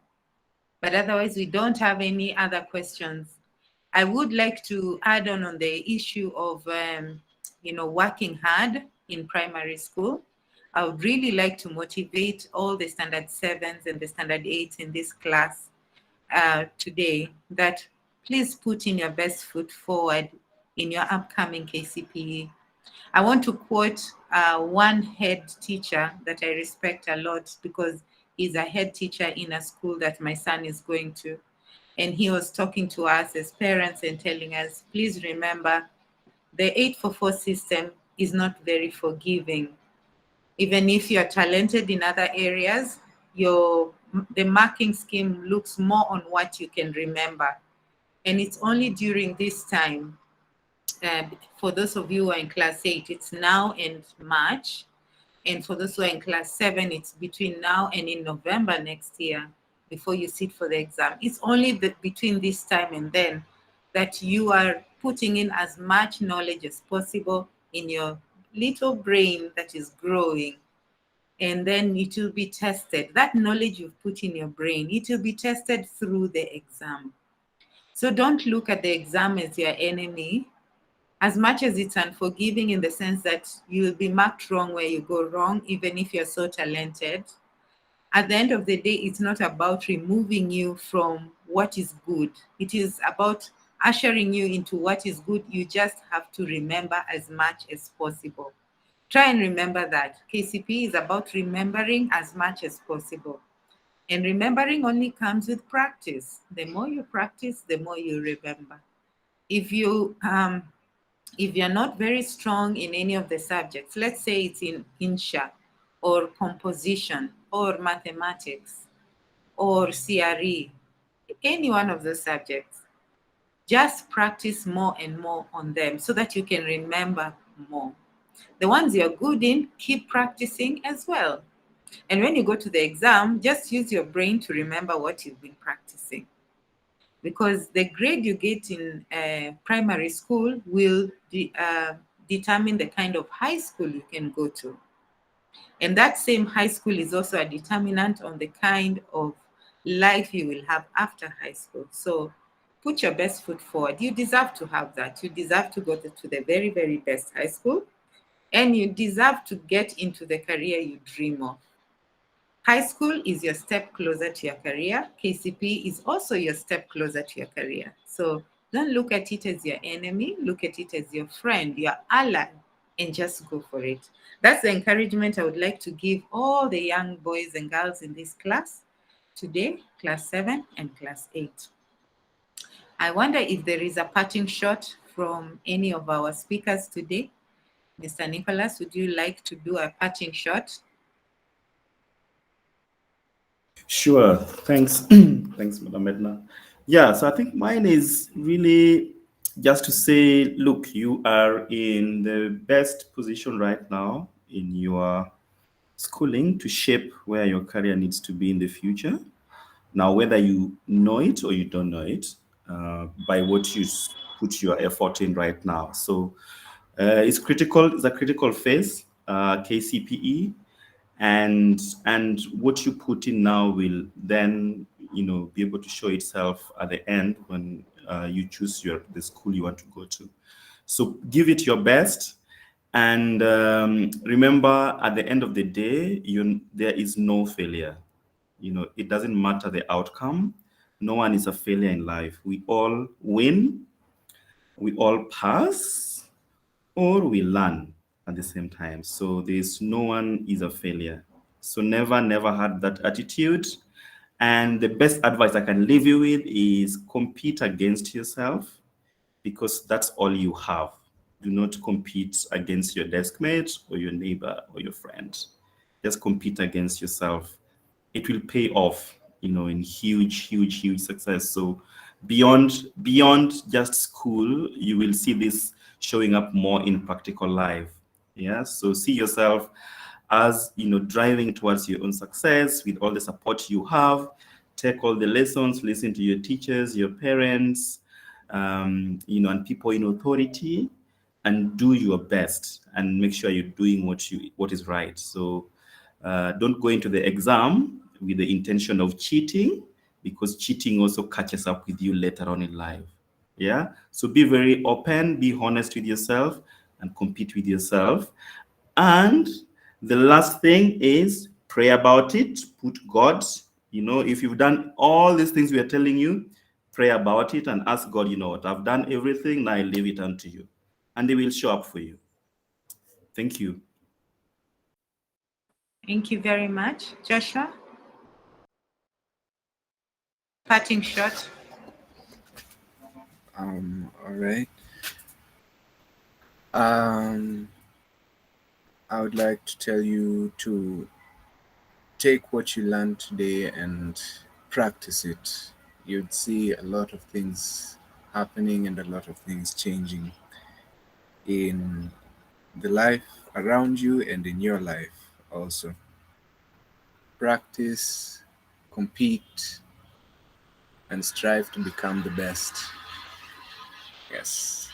But otherwise, we don't have any other questions. I would like to add on the issue of, working hard in primary school. I would really like to motivate all the standard 7s and the standard 8s in this class today that please put in your best foot forward in your upcoming KCPE. I want to quote one head teacher that I respect a lot because he's a head teacher in a school that my son is going to. And he was talking to us as parents and telling us, please remember, the 844 system is not very forgiving. Even if you're talented in other areas, the marking scheme looks more on what you can remember. And it's only during this time, for those of you who are in class 8, it's now and March. And for those who are in class 7, it's between now and in November next year before you sit for the exam. It's only between this time and then that you are putting in as much knowledge as possible in your little brain that is growing. And then it will be tested. That knowledge you've put in your brain, it will be tested through the exam. So don't look at the exam as your enemy, as much as it's unforgiving in the sense that you will be marked wrong where you go wrong, even if you're so talented. At the end of the day, it's not about removing you from what is good. It is about ushering you into what is good. You just have to remember as much as possible. Try and remember that. KCP is about remembering as much as possible. And remembering only comes with practice. The more you practice, the more you remember. If you're not very strong in any of the subjects, let's say it's in INSHA or composition or mathematics or CRE, any one of those subjects, just practice more and more on them so that you can remember more. The ones you're good in, keep practicing as well. And when you go to the exam, just use your brain to remember what you've been practicing. Because the grade you get in primary school will determine the kind of high school you can go to. And that same high school is also a determinant on the kind of life you will have after high school. So put your best foot forward. You deserve to have that. You deserve to go to the very, very best high school. And you deserve to get into the career you dream of. High school is your step closer to your career. KCP is also your step closer to your career. So don't look at it as your enemy. Look at it as your friend, your ally, and just go for it. That's the encouragement I would like to give all the young boys and girls in this class today, class 7 and class 8. I wonder if there is a parting shot from any of our speakers today. Mr. Nicholas, would you like to do a parting shot? Sure, thanks. Thanks, Madam Edna. Yeah, so I think mine is really just to say, look, you are in the best position right now in your schooling to shape where your career needs to be in the future. Now, whether you know it or you don't know it, by what you put your effort in right now. So it's critical, it's a critical phase, KCPE. And what you put in now will then, be able to show itself at the end when you choose the school you want to go to. So give it your best, and remember, at the end of the day, there is no failure. It doesn't matter the outcome. No one is a failure in life. We all win, we all pass, or we learn at the same time. So no one is a failure. So never have that attitude. And the best advice I can leave you with is compete against yourself, because that's all you have. Do not compete against your desk mate or your neighbor or your friend. Just compete against yourself. It will pay off, in huge success. So beyond just school, you will see this showing up more in practical life. Yeah, so see yourself as, you know, driving towards your own success with all the support you have. Take all the lessons, listen to your teachers, your parents, you know, and people in authority, and do your best and make sure you're doing what is right. So don't go into the exam with the intention of cheating, because cheating also catches up with you later on in life. Yeah, so be very open, be honest with yourself, and compete with yourself. And the last thing is pray about it. Put God, you know, if you've done all these things we are telling you, pray about it and ask God, you know what, I've done everything, now I leave it unto you. And they will show up for you. Thank you. Thank you very much. Joshua? Parting shot. All right. I would like to tell you to take what you learned today and practice it. You'd see a lot of things happening and a lot of things changing in the life around you and in your life also. Practice, compete, and strive to become the best. Yes.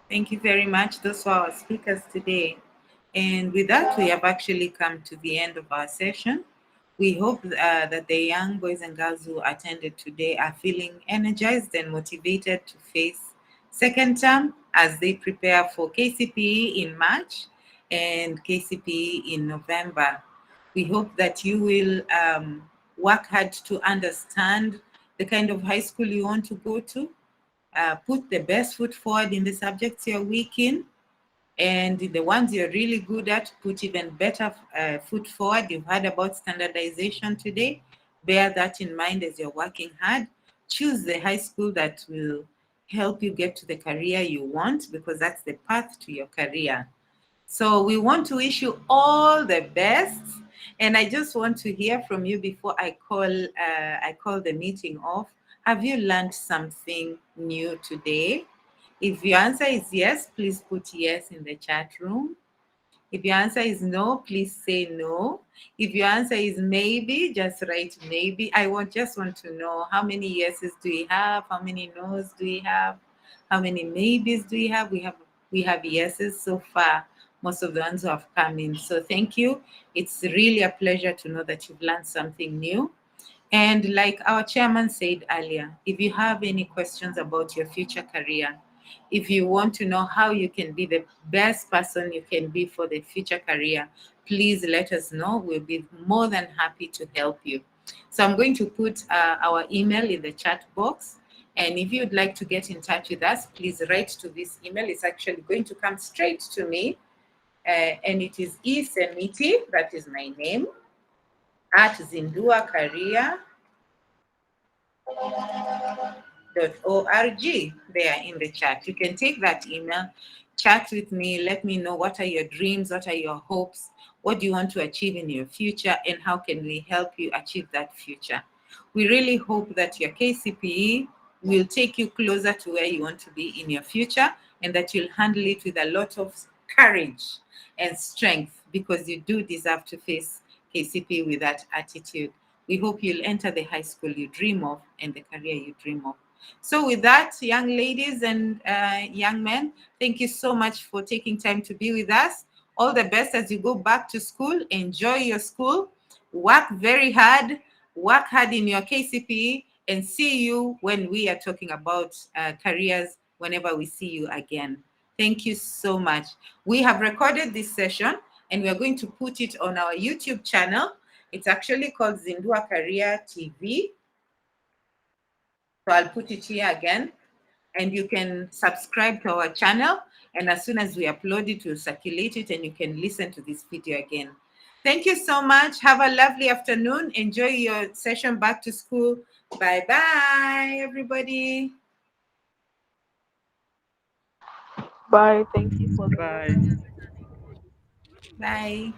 Thank you very much. Those were our speakers today. And with that, we have actually come to the end of our session. We hope that the young boys and girls who attended today are feeling energized and motivated to face second term as they prepare for Kcpe in March and Kcpe in November. We hope that you will work hard to understand the kind of high school you want to go to, put the best foot forward in the subjects you're weak in, and the ones you're really good at, put even better foot forward. You've heard about standardization today. Bear that in mind as you're working hard. Choose the high school that will help you get to the career you want, because that's the path to your career. So we want to wish you all the best. And I just want to hear from you before I call the meeting off. Have you learned something new today? If your answer is yes, please put yes in the chat room. If your answer is no, please say no. If your answer is maybe, just write maybe. Just want to know, how many yeses do we have? How many no's do we have? How many maybes do we have? We have yeses so far, most of the ones who have come in. So thank you. It's really a pleasure to know that you've learned something new. And like our chairman said earlier, if you have any questions about your future career, if you want to know how you can be the best person you can be for the future career, please let us know. We'll be more than happy to help you. So I'm going to put our email in the chat box. And if you'd like to get in touch with us, please write to this email. It's actually going to come straight to me. And it is esemiti, that is my name, at ZinduaKaria.org there in the chat. You can take that email, chat with me, let me know what are your dreams, what are your hopes, what do you want to achieve in your future, and how can we help you achieve that future. We really hope that your Kcpe will take you closer to where you want to be in your future, and that you'll handle it with a lot of courage and strength, because you do deserve to face Kcpe with that attitude. We hope you'll enter the high school you dream of and the career you dream of. So with that, young ladies and young men, thank you so much for taking time to be with us. All the best as you go back to school. Enjoy your school. Work very hard. Work hard in your Kcpe, and see you when we are talking about careers whenever we see you again. Thank you so much. We have recorded this session, and we are going to put it on our YouTube channel. It's actually called ZinduaKaria TV. So I'll put it here again, and you can subscribe to our channel. And as soon as we upload it, we'll circulate it, and you can listen to this video again. Thank you so much. Have a lovely afternoon. Enjoy your session back to school. Bye-bye, everybody. Bye. Thank you for the Bye. Bye.